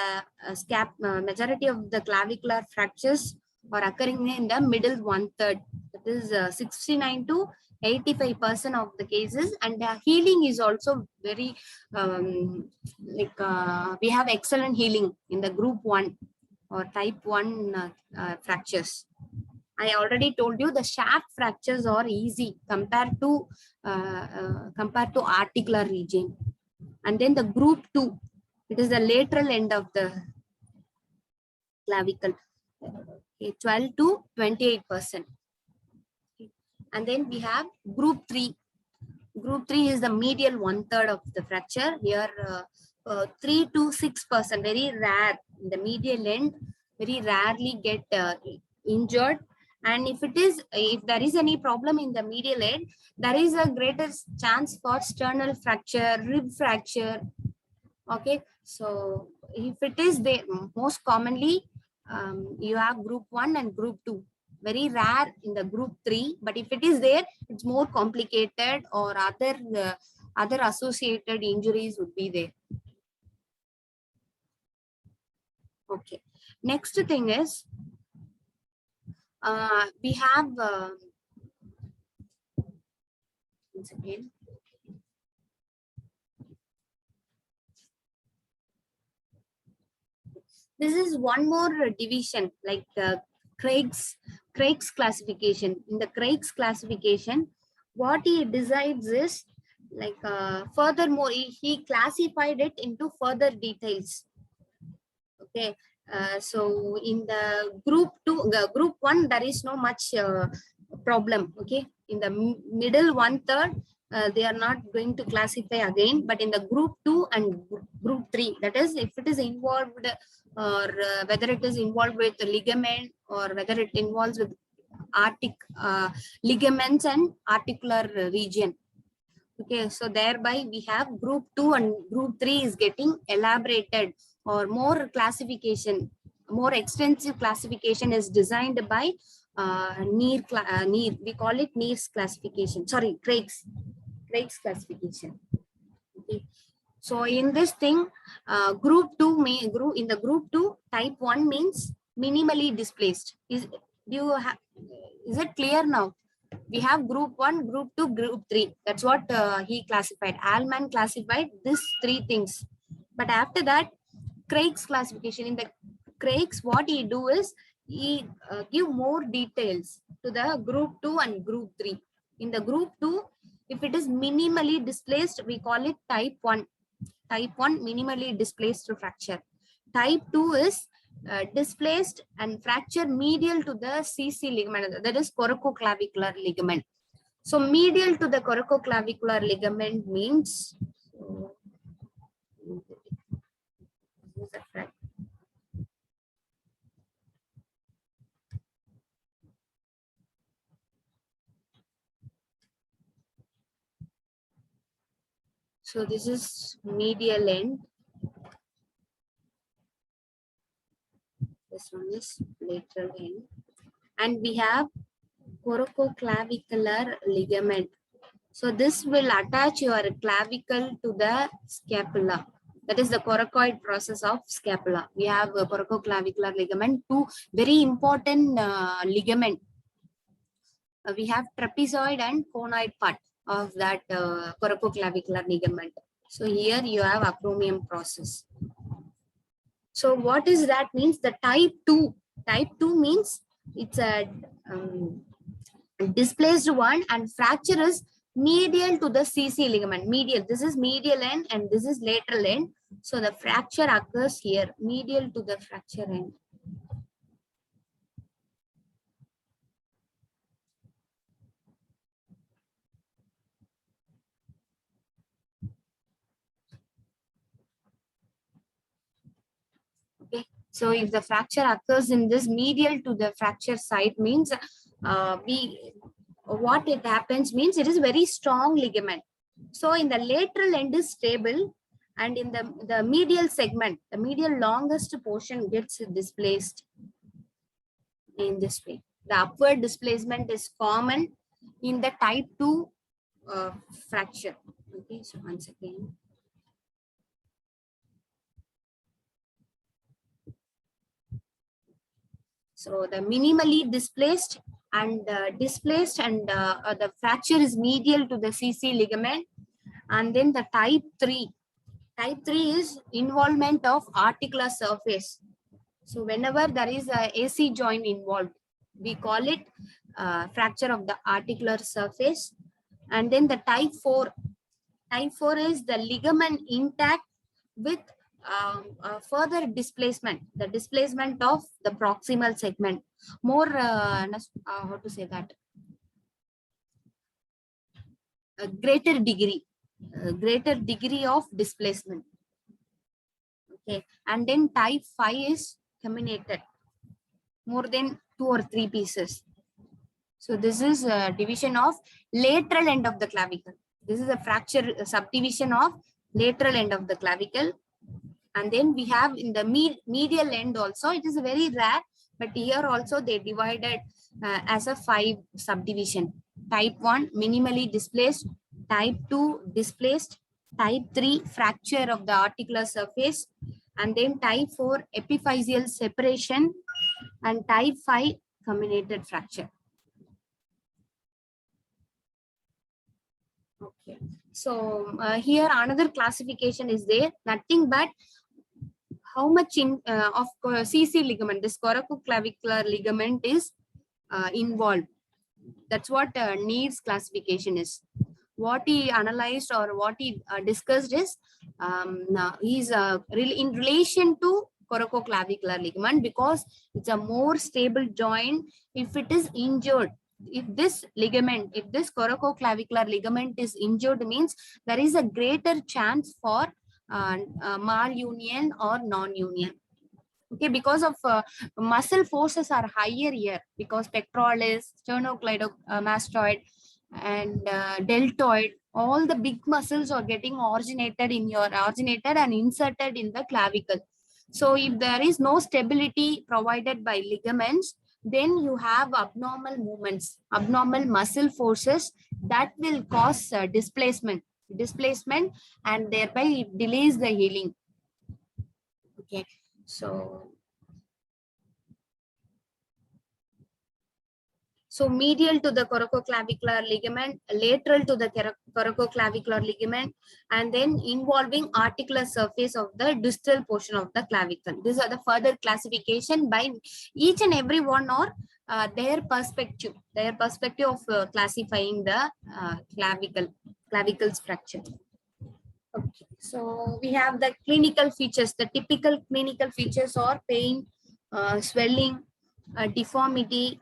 clavicular fractures are occurring in the middle 1/3. That is 69 to 85% of the cases, and the healing is also very we have excellent healing in the group 1 or type 1 fractures. I already told you the shaft fractures are easy compared to articular region. And then the group 2, it is the lateral end of the clavicle, 12 to 28%. And then we have group 3. Group 3 is the medial 1/3 of the fracture. Here 3 to 6%, very rare. The medial end very rarely get injured. And if there is any problem in the medial end, there is a greater chance for sternal fracture, rib fracture. Okay, so if it is there, most commonly you have group 1 and group 2. Very rare in the group 3, but if it is there, it's more complicated, or other associated injuries would be there. Okay. Next thing is, we have, once again, this is one more division, like Craig's classification. In the Craig's classification, what he decides is, like, furthermore, he classified it into further details. Okay, so in the group 2, group 1, there is no much problem. Okay, in the middle 1/3, they are not going to classify again, but in the group 2 and group 3, that is, if it is involved, or whether it is involved with the ligament, or whether it involves with ligaments and articular region. Okay, so thereby we have group 2 and group 3 is getting elaborated, or more classification, more extensive classification is designed by Neer. We call it Neer's classification. Sorry, Craig's classification. Okay. So in this thing, group 2 in the group 2, type 1 means minimally displaced. Is it clear now? We have group 1, group 2, group 3. That's what he classified. Allman classified these 3 things. But after that, Craig's classification, in the Craig's, what he do is, he give more details to the group 2 and group 3. In the group 2, if it is minimally displaced, we call it type 1. Type 1, minimally displaced fracture. Type 2 is displaced and fracture medial to the CC ligament, that is coracoclavicular ligament. So medial to the coracoclavicular ligament means, so this is medial end. This one is lateral end. And we have coracoclavicular ligament. So this will attach your clavicle to the scapula. That is the coracoid process of scapula. We have a coracoclavicular ligament, 2 very important ligament. We have trapezoid and conoid part of that coracoclavicular ligament. So here you have acromion process. So what is that means? The type 2. Type 2 means it's a displaced one, and fracture is medial to the CC ligament. Medial. This is medial end and this is lateral end. So the fracture occurs here, medial to the fracture end. Okay. So if the fracture occurs in this medial to the fracture site, means what it happens means it is very strong ligament. So in the lateral end is stable, and in the medial segment, the medial longest portion gets displaced in this way. The upward displacement is common in the type 2 fracture. Okay, so once again. So the minimally displaced and displaced, and the fracture is medial to the CC ligament. And then the type 3. Type 3 is involvement of articular surface. So whenever there is a AC joint involved, we call it fracture of the articular surface. And then the type 4. Type 4 is the ligament intact with further displacement, the displacement of the proximal segment. More, how to say that? A greater degree of displacement. Okay, and then type 5 is comminuted, more than 2 or 3 pieces. So this is a division of lateral end of the clavicle. This is a fracture subdivision of lateral end of the clavicle. And then we have in the medial end also, it is very rare, but here also they divided as a 5 subdivision. Type 1, minimally displaced. type 2 displaced, type 3 fracture of the articular surface, and then type 4 epiphyseal separation, and type 5 comminuted fracture. Okay, so here another classification is there, nothing but how much of CC ligament, this coracoclavicular ligament is involved. That's what needs classification is. What he analyzed or what he discussed is he's in relation to coracoclavicular ligament, because it's a more stable joint if it is injured. If this ligament, if this coracoclavicular ligament is injured, means there is a greater chance for malunion or non-union. Okay, because of muscle forces are higher here, because pectoralis, sternocleidomastoid, and deltoid, all the big muscles are getting originated and inserted in the clavicle. So if there is no stability provided by ligaments, then you have abnormal movements, abnormal muscle forces that will cause displacement, and thereby it delays the healing. Okay, so medial to the coracoclavicular ligament, lateral to the coracoclavicular ligament, and then involving articular surface of the distal portion of the clavicle. These are the further classification by each and every one, or their perspective of classifying the clavicle's fracture. Okay, so we have the clinical features. The typical clinical features are pain, swelling, deformity,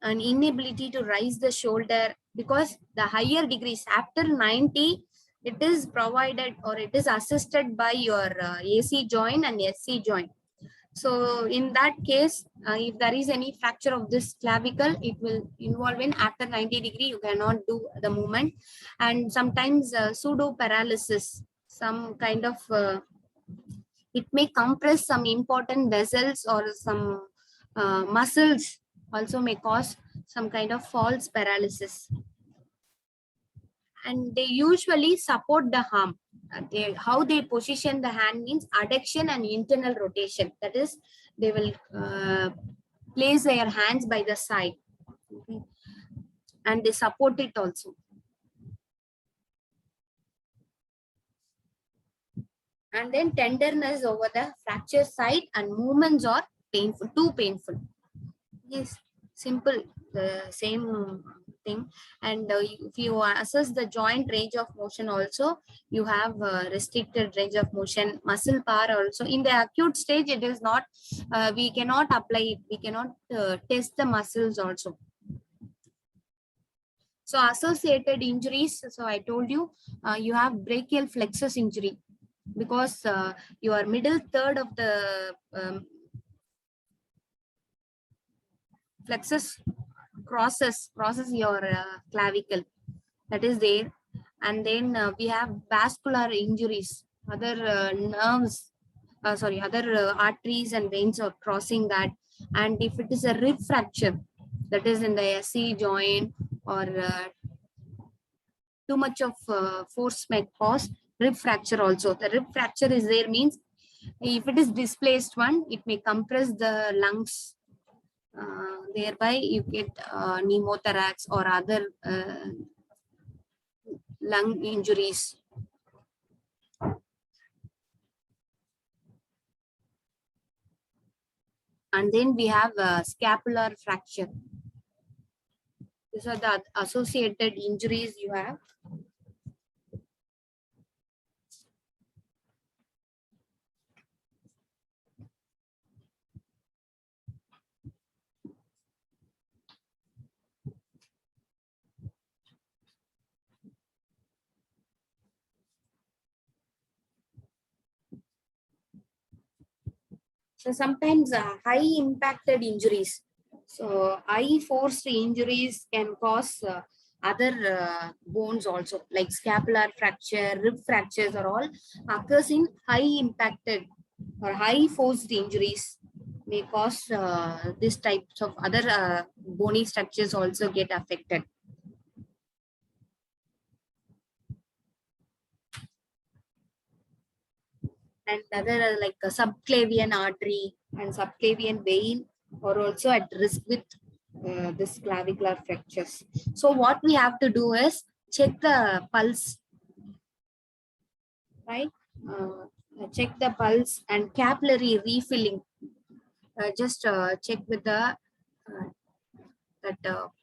an inability to raise the shoulder, because the higher degrees after 90, it is provided or it is assisted by your AC joint and SC joint. So in that case, if there is any fracture of this clavicle, it will involve in after 90 degree, you cannot do the movement. And sometimes pseudo paralysis, some kind of, it may compress some important vessels or some muscles, also may cause some kind of false paralysis. And they usually support the arm. How they position the hand means adduction and internal rotation. That is, they will place their hands by the side, okay, and they support it also. And then tenderness over the fracture site, and movements are painful, too painful. Yes, simple, the same thing. And if you assess the joint range of motion also, you have restricted range of motion, muscle power also. In the acute stage, it is not, we cannot apply it, we cannot test the muscles also. So associated injuries, so I told you, you have brachial flexus injury, because your middle third of the flexus crosses your clavicle, that is there. And then we have vascular injuries, other nerves, other arteries and veins are crossing that. And if it is a rib fracture, that is in the SC joint, or too much of force may cause rib fracture also. The rib fracture is there means, if it is displaced one, it may compress the lungs. Thereby you get pneumothorax or other lung injuries. And then we have scapular fracture. These are the associated injuries you have. So sometimes high impacted injuries. So high forced injuries can cause other bones also, like scapular fracture, rib fractures are all occurs in high impacted or high forced injuries, may cause these types of other bony structures also get affected. and other like a subclavian artery and subclavian vein are also at risk with this clavicular fractures. So what we have to do is check the pulse, right? Check the pulse and capillary refilling. Just check with the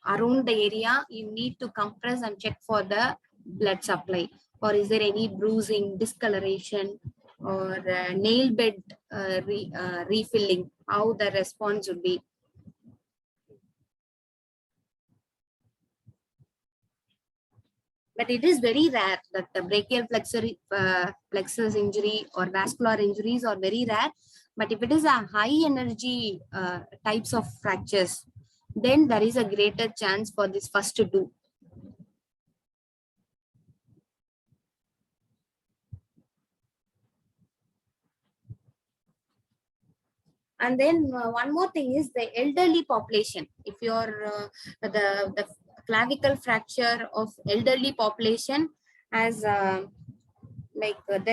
around the area you need to compress and check for the blood supply, or is there any bruising, discoloration, or nail bed refilling, how the response would be. But it is very rare that the brachial plexus injury or vascular injuries are very rare. But if it is a high energy types of fractures, then there is a greater chance for this first to do. And then one more thing is the elderly population. If you're the clavicle fracture of elderly population as there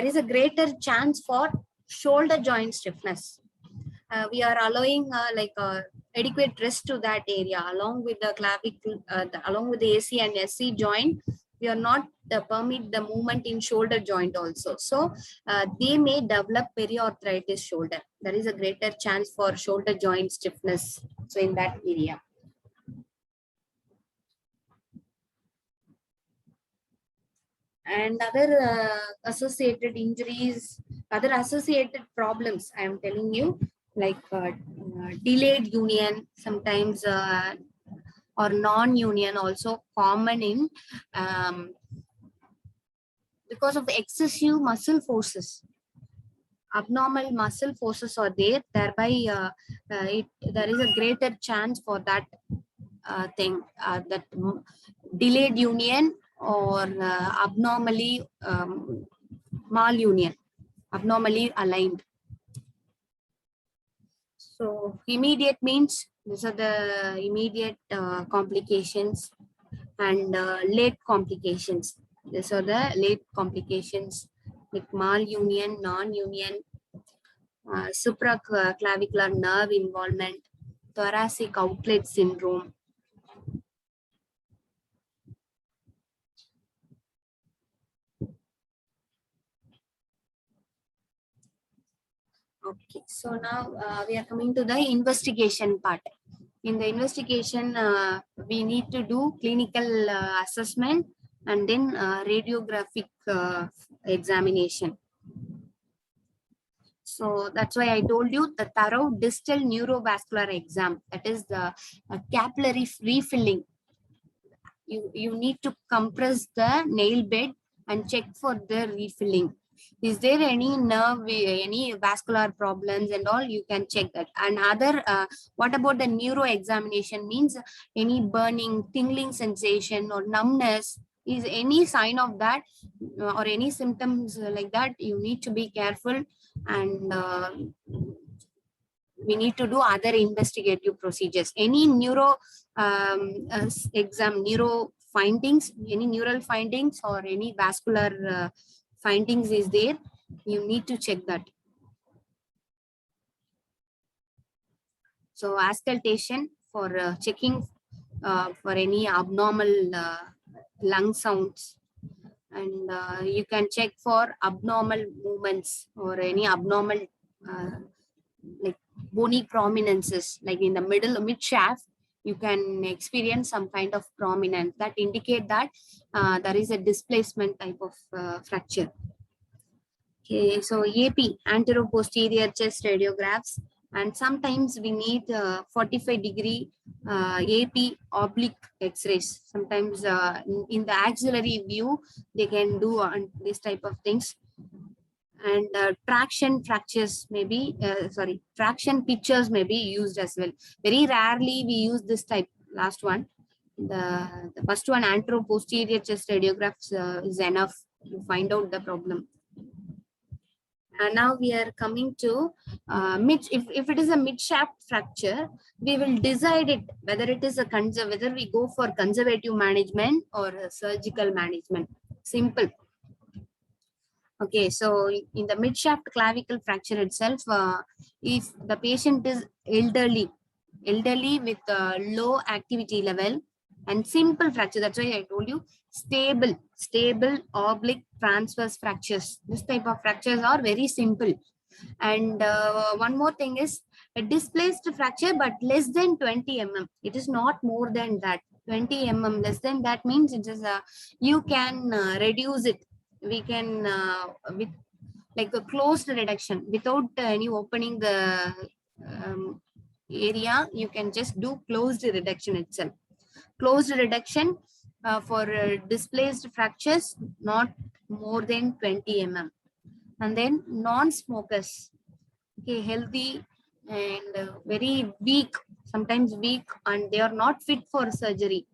is a greater chance for shoulder joint stiffness. We are allowing adequate rest to that area along with the clavicle, along with the AC and SC joint. We are not permit the movement in shoulder joint also. So they may develop periarthritis shoulder. There is a greater chance for shoulder joint stiffness. So in that area. And other associated injuries, other associated problems, I am telling you, like delayed union, sometimes or non-union also common in because of excessive muscle forces. Abnormal muscle forces are there, thereby there is a greater chance for that thing, that delayed union or abnormally malunion, abnormally aligned. So immediate means these are the immediate complications, and late complications. These are the late complications like malunion, non-union, supraclavicular nerve involvement, thoracic outlet syndrome. Okay, so now we are coming to the investigation part. In the investigation, we need to do clinical assessment and then radiographic examination. So that's why I told you the thorough distal neurovascular exam, that is the capillary refilling. You need to compress the nail bed and check for the refilling. Is there any nerve, any vascular problems and all, you can check that. And other, what about the neuro examination means any burning, tingling sensation or numbness, is any sign of that or any symptoms like that, you need to be careful, and we need to do other investigative procedures. Any neuro exam, neuro findings, any neural findings or any vascular findings is there, you need to check that. So auscultation for checking for any abnormal lung sounds, and you can check for abnormal movements or any abnormal like bony prominences, like in the mid shaft you can experience some kind of prominence that indicate that there is a displacement type of fracture. Okay, so AP, anteroposterior chest radiographs, and sometimes we need 45-degree AP oblique X-rays. Sometimes in the axillary view, they can do this type of things. And traction fractures may be, traction pictures may be used as well. Very rarely we use this type. Last one, the first one, anteroposterior chest radiographs is enough to find out the problem. And now we are coming to if it is a mid shaft fracture, we will decide it whether it is whether we go for conservative management or surgical management. Simple. Okay, so in the mid-shaft clavicle fracture itself, if the patient is elderly with low activity level and simple fracture, that's why I told you stable oblique transverse fractures. This type of fractures are very simple. And one more thing is a displaced fracture, but less than 20 mm. It is not more than that. 20 mm less than that means it is you can reduce it. We can with like a closed reduction without any opening the um, area. You can just do closed reduction itself. Closed reduction for displaced fractures not more than 20 mm. And then non-smokers, okay, healthy and very weak, sometimes weak, and they are not fit for surgery.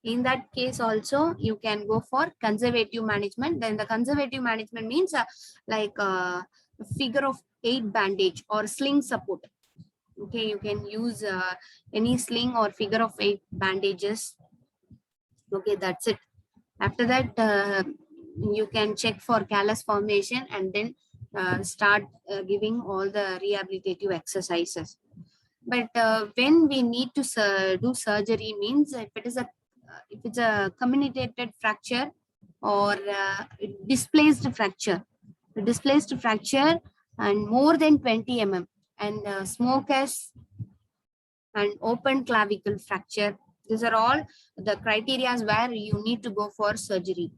In that case also you can go for conservative management. Then the conservative management means like figure of 8 bandage or sling support. Okay, you can use any sling or figure of 8 bandages. Okay, that's it. After that you can check for callus formation and then start giving all the rehabilitative exercises. But when we need to do surgery means if it's a communicated fracture or displaced fracture and more than 20 mm and smokers and open clavicle fracture, these are all the criteria where you need to go for surgery.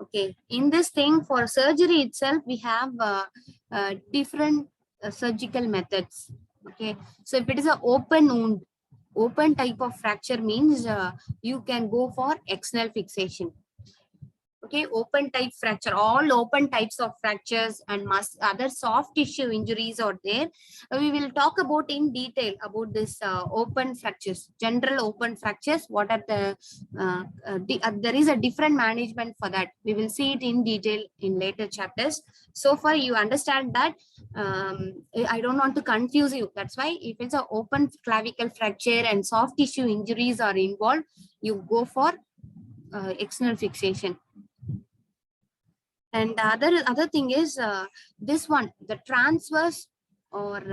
Okay, in this thing for surgery itself, we have different surgical methods. Okay, so if it is an open wound, open type of fracture means you can go for external fixation. Okay, open type fracture, all open types of fractures and other soft tissue injuries are there. We will talk about in detail about this open fractures, general open fractures. What are there is a different management for that. We will see it in detail in later chapters. So far you understand that I don't want to confuse you. That's why if it's an open clavicle fracture and soft tissue injuries are involved, you go for external fixation. And the other thing is this one, the transverse or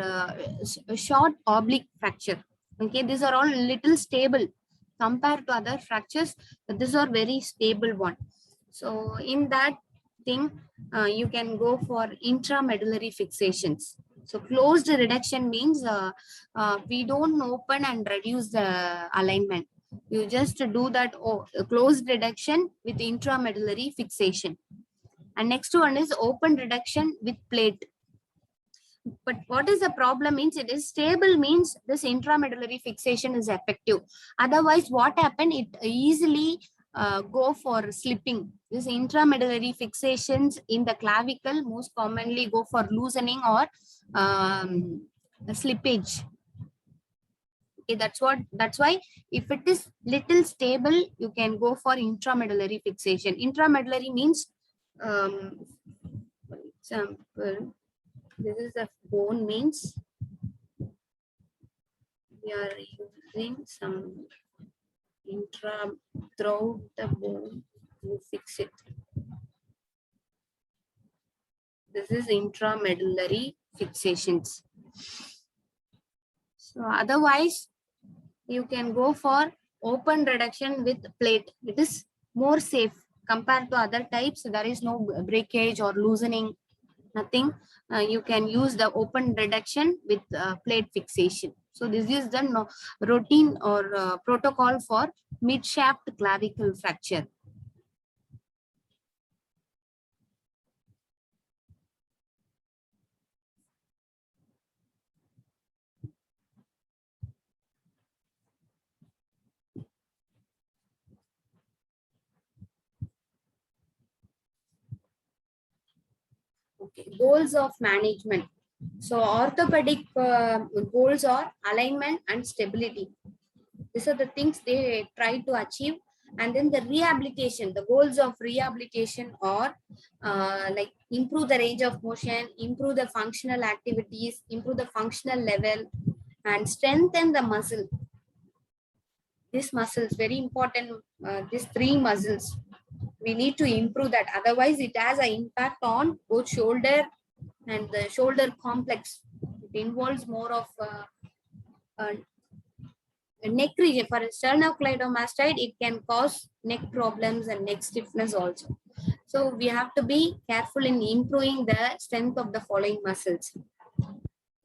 short oblique fracture. Okay, these are all little stable compared to other fractures. These are very stable one. So in that thing, you can go for intramedullary fixations. So closed reduction means we don't open and reduce the alignment. You just do that closed reduction with intramedullary fixation. And next one is open reduction with plate. But what is the problem means it is stable means this intramedullary fixation is effective. Otherwise, what happened? It easily go for slipping. This intramedullary fixations in the clavicle most commonly go for loosening or slippage. Okay, that's why if it is little stable, you can go for intramedullary fixation. Intramedullary means for example, this is a bone means we are using some throughout the bone to fix it. This is intramedullary fixations. So otherwise, you can go for open reduction with plate. It is more safe compared to other types. There is no breakage or loosening, nothing. You can use the open reduction with plate fixation. So this is the routine or protocol for mid-shaft clavicle fracture. Okay, goals of management. So orthopedic goals are alignment and stability. These are the things they try to achieve. And then the rehabilitation, the goals of rehabilitation are like improve the range of motion, improve the functional activities, improve the functional level, and strengthen the muscle. This muscle is very important, these three muscles. We need to improve that. Otherwise, it has an impact on both shoulder and the shoulder complex. It involves more of a neck region. For sternocleidomastoid, it can cause neck problems and neck stiffness also. So we have to be careful in improving the strength of the following muscles.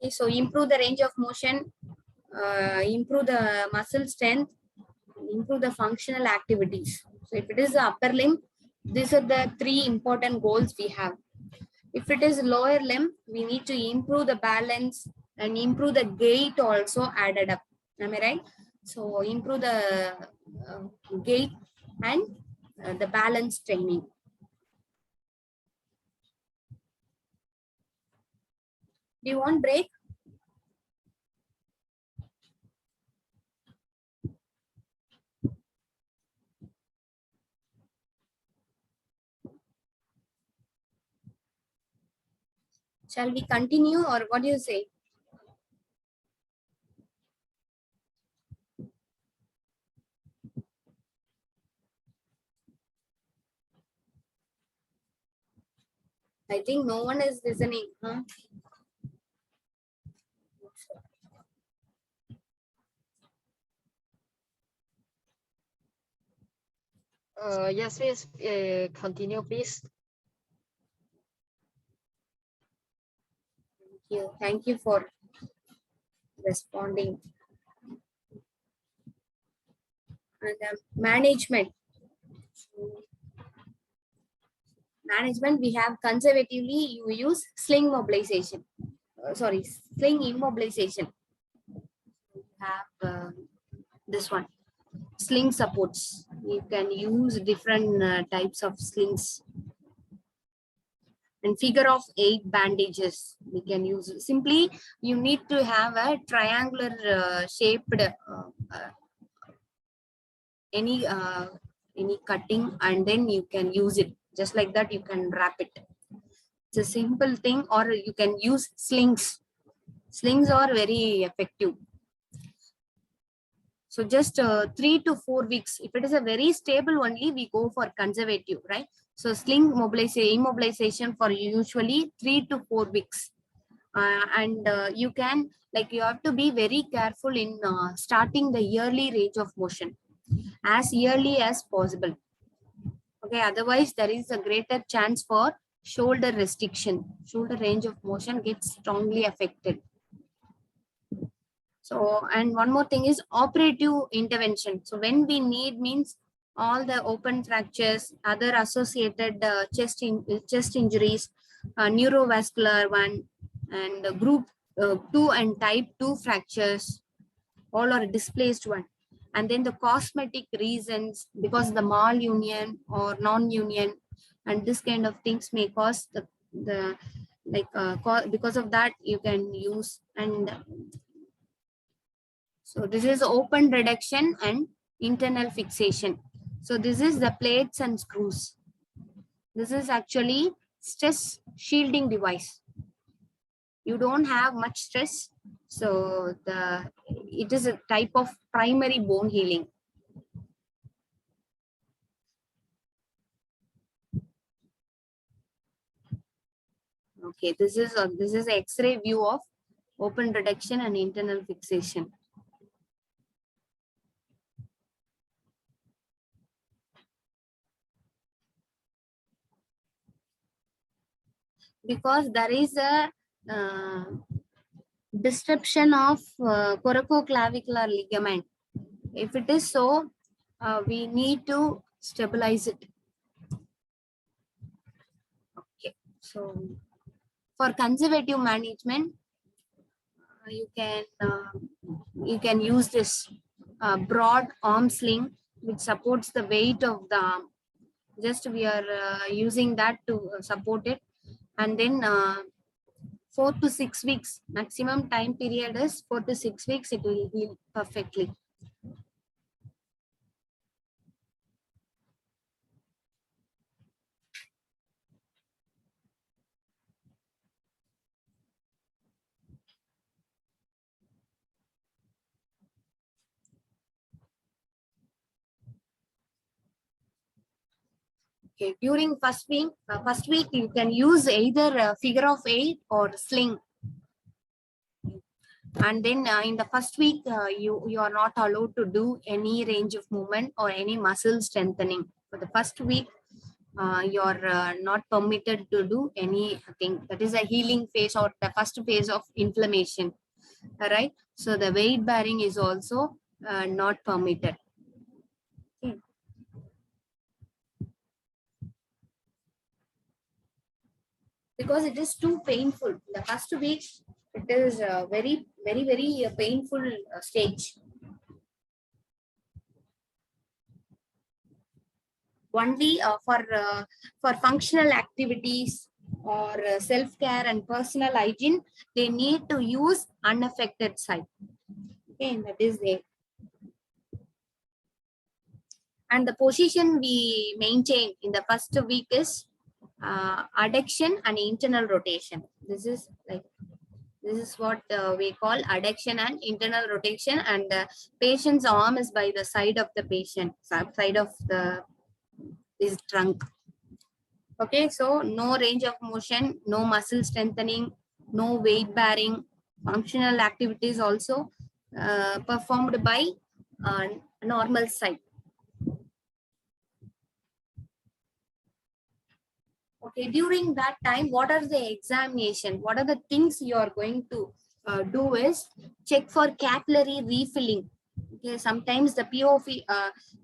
Okay, so improve the range of motion, improve the muscle strength, improve the functional activities. So if it is the upper limb, these are the three important goals we have. If it is lower limb, we need to improve the balance and improve the gait also added up. Am I right? So improve the gait and the balance training. Do you want break? Shall we continue or what do you say? I think no one is listening. Huh? Yes, please continue, please. Thank you for responding. And management. Management, we have conservatively, you use sling mobilization. Sling immobilization. We have this one, sling supports. You can use different types of slings. And figure of 8 bandages we can use. Simply, you need to have a triangular shaped any cutting, and then you can use it just like that. You can wrap it. It's a simple thing, or you can use slings. Slings are very effective. So just 3 to 4 weeks. If it is a very stable only, we go for conservative, right? So sling immobilization for usually 3 to 4 weeks. And you can, like, you have to be very careful in starting the early range of motion as early as possible. Okay, otherwise there is a greater chance for shoulder restriction. Shoulder range of motion gets strongly affected. So, and one more thing is operative intervention. So when we need means all the open fractures, other associated chest injuries, neurovascular one, and group 2 and type 2 fractures, all are displaced one. And then the cosmetic reasons, because the malunion or non-union, and this kind of things may cause because of that you can use. And so this is open reduction and internal fixation. So this is the plates and screws. This is actually stress shielding device. You don't have much stress, so it is a type of primary bone healing. Okay, this is X-ray view of open reduction and internal fixation. Because there is a disruption of coracoclavicular ligament. If it is so, we need to stabilize it. Okay, so for conservative management, you can use this broad arm sling which supports the weight of the arm. Just we are using that to support it, and then 4 to 6 weeks maximum time period is 4 to 6 weeks. It will heal perfectly. Okay, during first week you can use either figure of 8 or sling. And then in the first week, you are not allowed to do any range of movement or any muscle strengthening. For the first week, you're not permitted to do anything. That is a healing phase or the first phase of inflammation. All right. So the weight bearing is also not permitted. Okay. Because it is too painful. The first week, it is very painful stage. Only for functional activities or self-care and personal hygiene, they need to use unaffected side. Okay, that is there. And the position we maintain in the first week is adduction and internal rotation. This is what we call adduction and internal rotation, and the patient's arm is by the side of the patient, side of the his trunk. Okay, so no range of motion, no muscle strengthening, no weight bearing, functional activities also performed by normal side. Okay, during that time, what are the examination? What are the things you are going to do is check for capillary refilling. Okay, sometimes the POV,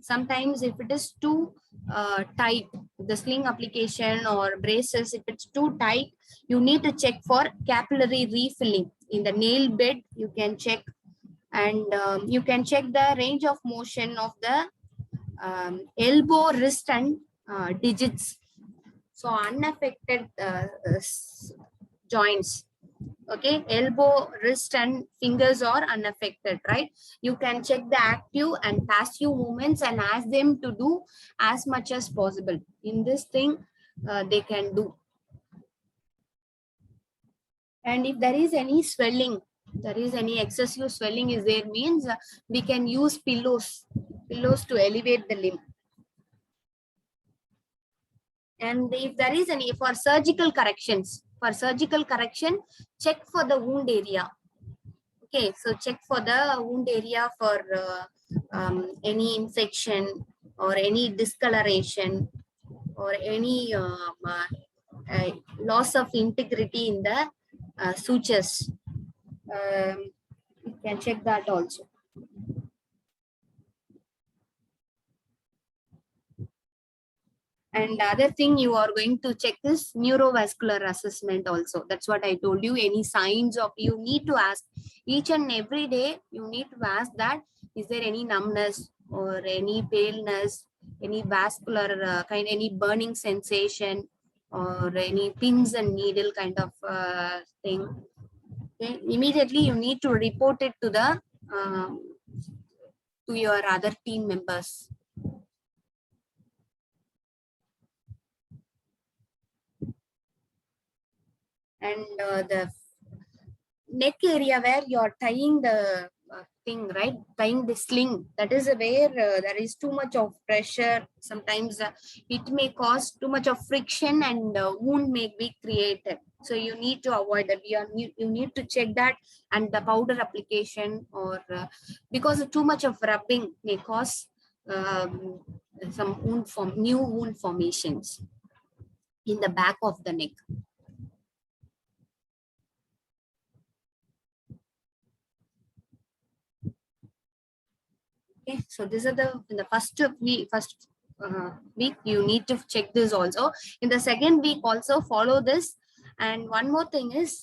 sometimes if it is too tight, the sling application or braces, if it's too tight, you need to check for capillary refilling. In the nail bed, you can check, and you can check the range of motion of the elbow, wrist, and digits. So unaffected joints. Okay, elbow, wrist, and fingers are unaffected, right? You can check the active and passive movements and ask them to do as much as possible. In this thing, they can do. And if there is any swelling, there is any excessive swelling is there, means we can use pillows to elevate the limb. And if there is any for surgical corrections, check for the wound area. Okay, so check for the wound area for any infection or any discoloration or any loss of integrity in the sutures. You can check that also. And the other thing you are going to check is neurovascular assessment also. That's what I told you. Any signs of, you need to ask each and every day, you need to ask that, is there any numbness or any paleness, any vascular kind, any burning sensation, or any pins and needle kind of thing. Okay. Immediately you need to report it to the to your other team members. And the neck area where you're tying the thing, right? Tying the sling, that is where there is too much of pressure. Sometimes it may cause too much of friction and wound may be created. So you need to avoid that. You need to check that, and the powder application, or because too much of rubbing may cause some new wound formations in the back of the neck. Okay, so these are in the first week you need to check this also. In the second week also follow this. And one more thing is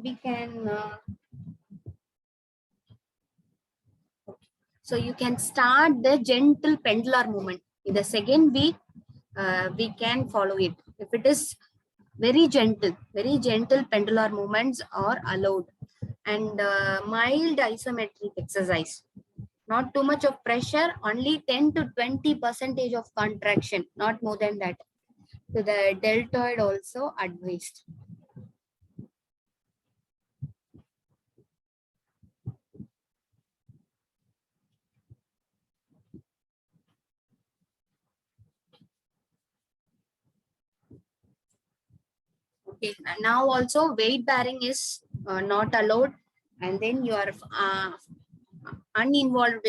we can so you can start the gentle pendular movement in the second week. We can follow it if it is very gentle pendular movements are allowed, and mild isometric exercise. Not too much of pressure, only 10 to 20% of contraction, not more than that. So the deltoid also advised. Okay, now also weight bearing is not allowed, and then your uninvolved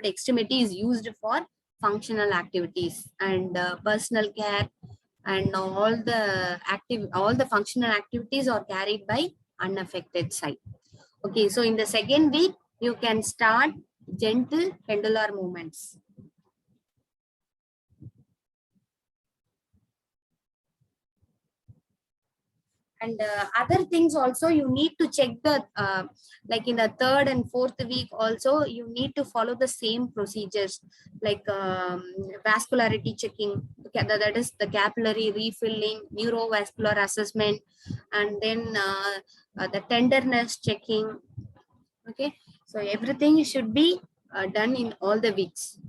extremity is used for functional activities and personal care, and all the functional activities are carried by unaffected side. Okay, so in the second week you can start gentle pendular movements. And other things also you need to check the like in the third and fourth week also you need to follow the same procedures, like vascularity checking, that is the capillary refilling, neurovascular assessment, and then the tenderness checking. Okay, so everything should be done in all the weeks.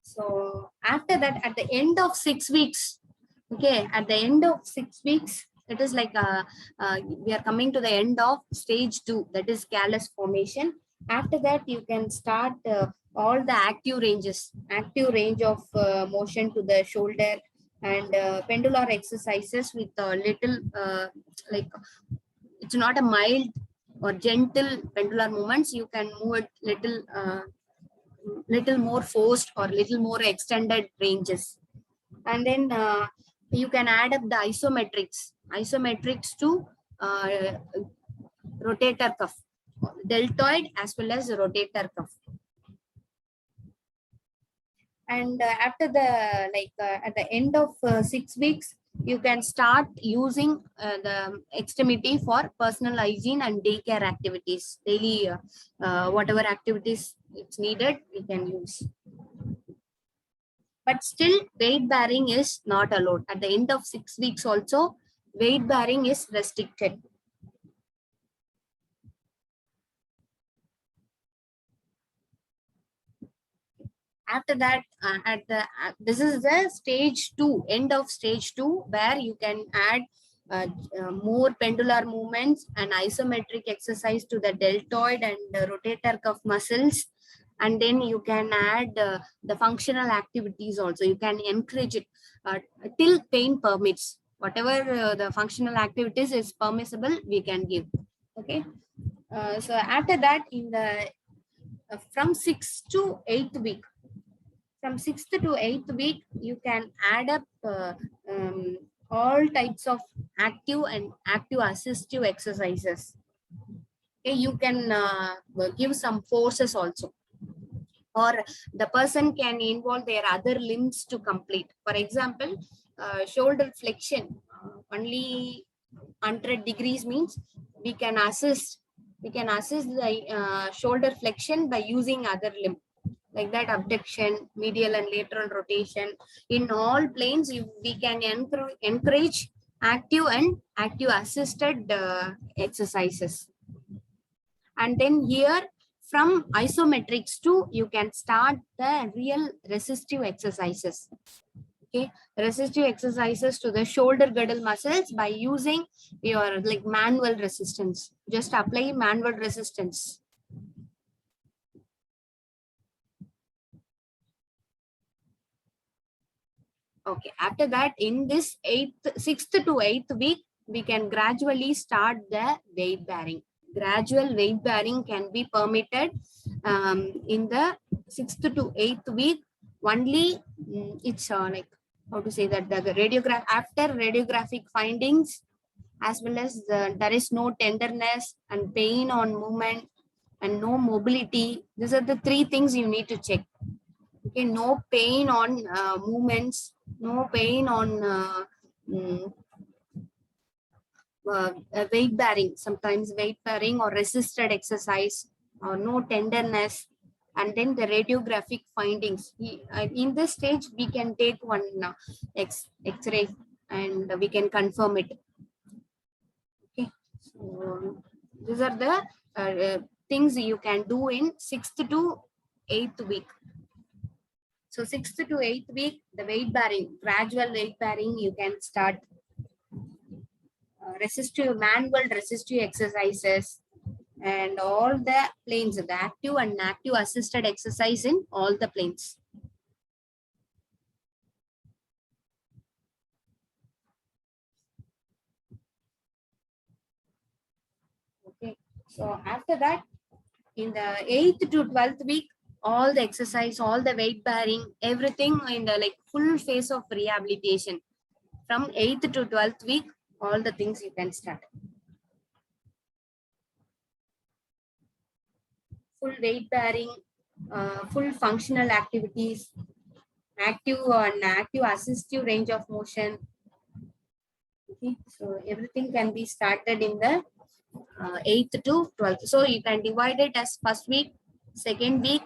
So after that, at the end of 6 weeks, okay, at the end of 6 weeks, it is like we are coming to the end of stage 2, that is callus formation. After that, you can start all the active range of motion to the shoulder, and pendular exercises with a little like, it's not a mild or gentle pendular movements. You can move it little more forced or little more extended ranges. And then you can add up the isometrics to rotator cuff, deltoid as well as rotator cuff. And after the at the end of 6 weeks, you can start using the extremity for personal hygiene and daycare activities. Daily whatever activities it's needed, we can use. But still, weight bearing is not allowed. At the end of 6 weeks also, weight bearing is restricted. After that, this is the stage 2, end of stage 2, where you can add more pendular movements and isometric exercise to the deltoid and rotator cuff muscles. And then you can add the functional activities also. You can encourage it till pain permits. Whatever the functional activities is permissible, we can give. Okay. So after that, in the from 6th to 8th week, from 6th to 8th week, you can add up all types of active and active assistive exercises. Okay, you can give some forces also, or the person can involve their other limbs to complete. For example, shoulder flexion, only 100 degrees means we can assist the shoulder flexion by using other limb, like that abduction, medial and lateral rotation. In all planes, we can encourage active and active assisted exercises. And then here, from isometrics to, you can start the real resistive exercises. Okay, resistive exercises to the shoulder girdle muscles by using your like manual resistance. Just apply manual resistance. Okay, after that, in this 6th to 8th week, we can gradually start the weight bearing. Gradual weight bearing can be permitted in the 6th to 8th week. Only it's like, how to say that, the radiograph, after radiographic findings, as well as there is no tenderness and pain on movement and no mobility. These are the 3 things you need to check. Okay, no pain on movements, no pain on weight bearing, sometimes weight bearing or resisted exercise, or no tenderness, and then the radiographic findings. In this stage, we can take one X-ray and we can confirm it. Okay, so these are the things you can do in 6th to 8th week. So 6th to 8th week, the weight bearing, gradual weight bearing, you can start manual resistive exercises, and all the planes, the active and active assisted exercise in all the planes. Okay, so after that, in the 8th to 12th week, all the exercise, all the weight bearing, everything in the like full phase of rehabilitation. From 8th to 12th week, all the things you can start. Full weight bearing, full functional activities, active and active assistive range of motion. Okay, so everything can be started in the 8th to 12th. So you can divide it as first week, second week,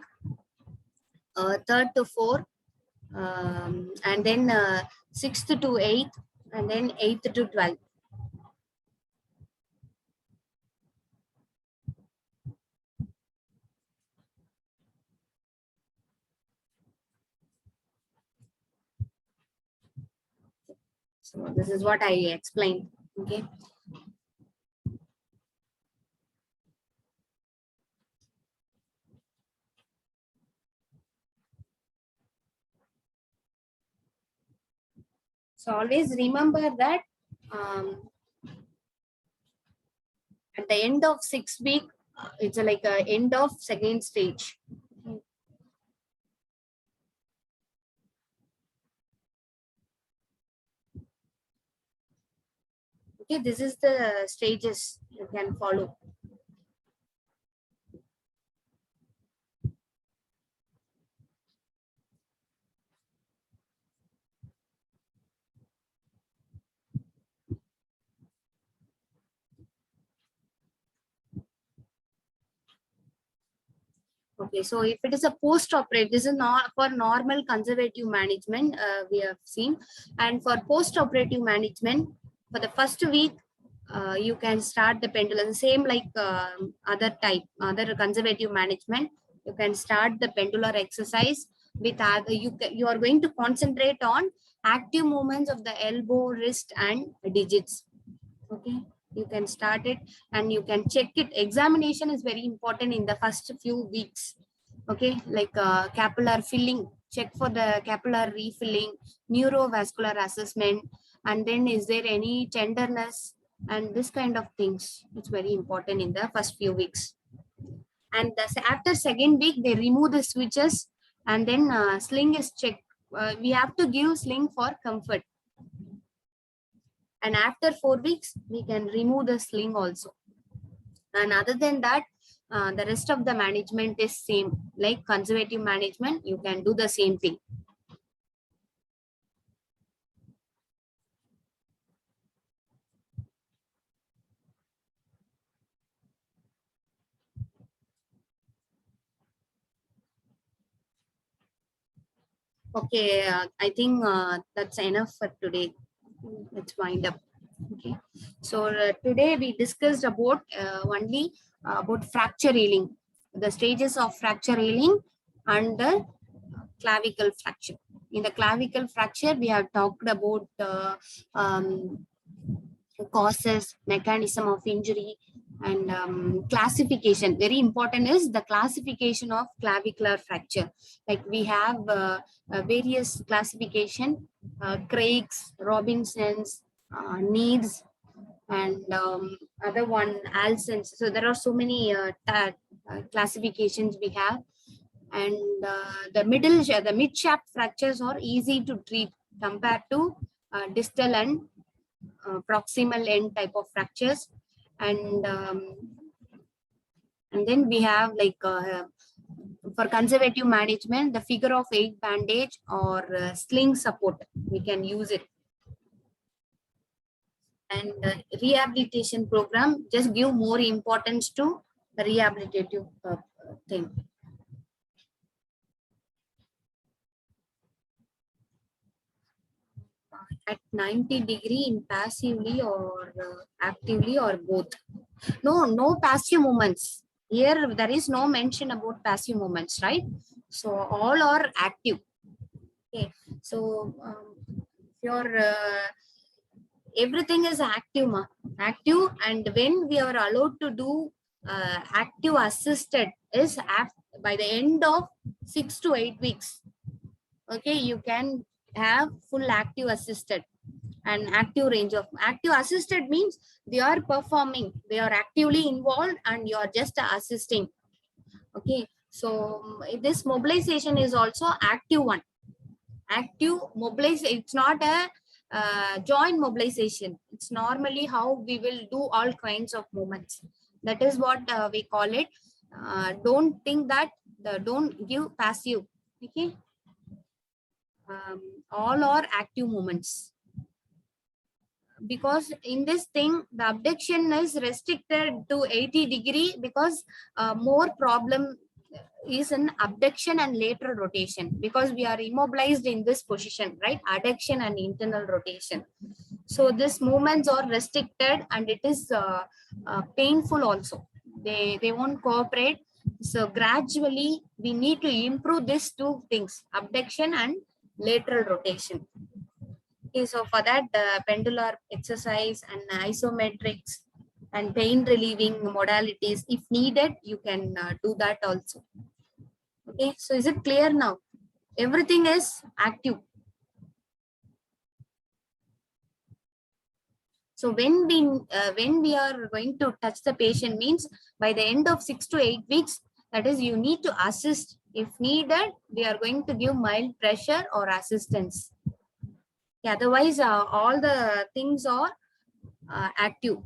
third to fourth, and then 6th to 8th, and then 8th to 12th. So this is what I explained. Okay. So always remember that at the end of 6th week, it's like a end of second stage. Okay, this is the stages you can follow. Okay, so if it is a post-operative, this is not for normal conservative management, we have seen. And for post-operative management, for the first week, you can start the pendulum, same like other conservative management. You can start the pendular exercise with other, you are going to concentrate on active movements of the elbow, wrist, and digits. Okay, you can start it and you can check it. Examination is very important in the first few weeks. Okay, like capillary filling, check for the capillary refilling, neurovascular assessment, and then is there any tenderness and this kind of things. It's very important in the first few weeks. And after second week, they remove the switches and then sling is checked. We have to give sling for comfort. And after 4 weeks, we can remove the sling also. And other than that, the rest of the management is same. Like conservative management, you can do the same thing. Okay, I think that's enough for today. Let's wind up. Okay, so today we discussed about only about fracture healing, the stages of fracture healing and the clavicle fracture. In the clavicle fracture, we have talked about causes, mechanism of injury, and classification. Very important is the classification of clavicular fracture. Like we have various classification, Craig's, Robinson's, Needs, and other one Alson's. So there are so many classifications we have. And the mid shaft fractures are easy to treat compared to distal and proximal end type of fractures. And then we have like for conservative management, the figure of 8 bandage or sling support, we can use it. And rehabilitation program, just give more importance to rehabilitative thing. At 90 degree in passively or actively or both. No passive movements. Here there is no mention about passive movements, right? So all are active. Okay, so your everything is active, active, and when we are allowed to do active assisted is by the end of 6 to 8 weeks. Okay, you can have full active assisted. And active range of active assisted means they are performing, they are actively involved, and you are just assisting. Okay, so this mobilization is also active one. Active mobilization, it's not a joint mobilization. It's normally how we will do all kinds of movements. That is what we call it. Don't think that don't give passive. Okay, all are active movements. Because in this thing, the abduction is restricted to 80 degree because more problem is in abduction and lateral rotation, because we are immobilized in this position, right? Adduction and internal rotation. So these movements are restricted, and it is painful also. They won't cooperate. So gradually we need to improve these two things, abduction and lateral rotation. Okay, so for that, pendular exercise and isometrics and pain relieving modalities, if needed, you can do that also. Okay, so is it clear now? Everything is active. So when we are going to touch the patient, means by the end of 6 to 8 weeks, that is, you need to assist. If needed, we are going to give mild pressure or assistance. Okay, otherwise, all the things are active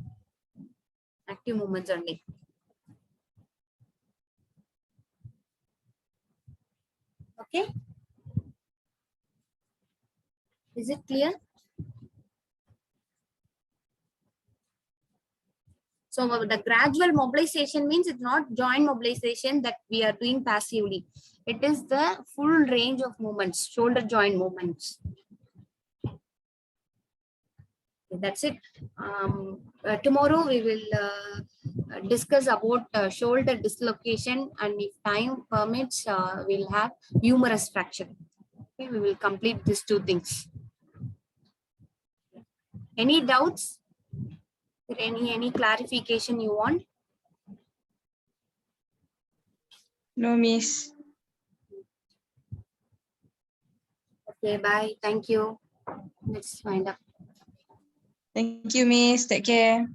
movements only. Okay, is it clear? So the gradual mobilization means it's not joint mobilization that we are doing passively. It is the full range of movements, shoulder joint movements. That's it. Tomorrow we will discuss about shoulder dislocation, and if time permits, we'll have humerus fracture. Okay, we will complete these two things. Any doubts? Any clarification you want? No, Miss. Okay, bye. Thank you. Let's wind up. Thank you, Miss. Take care.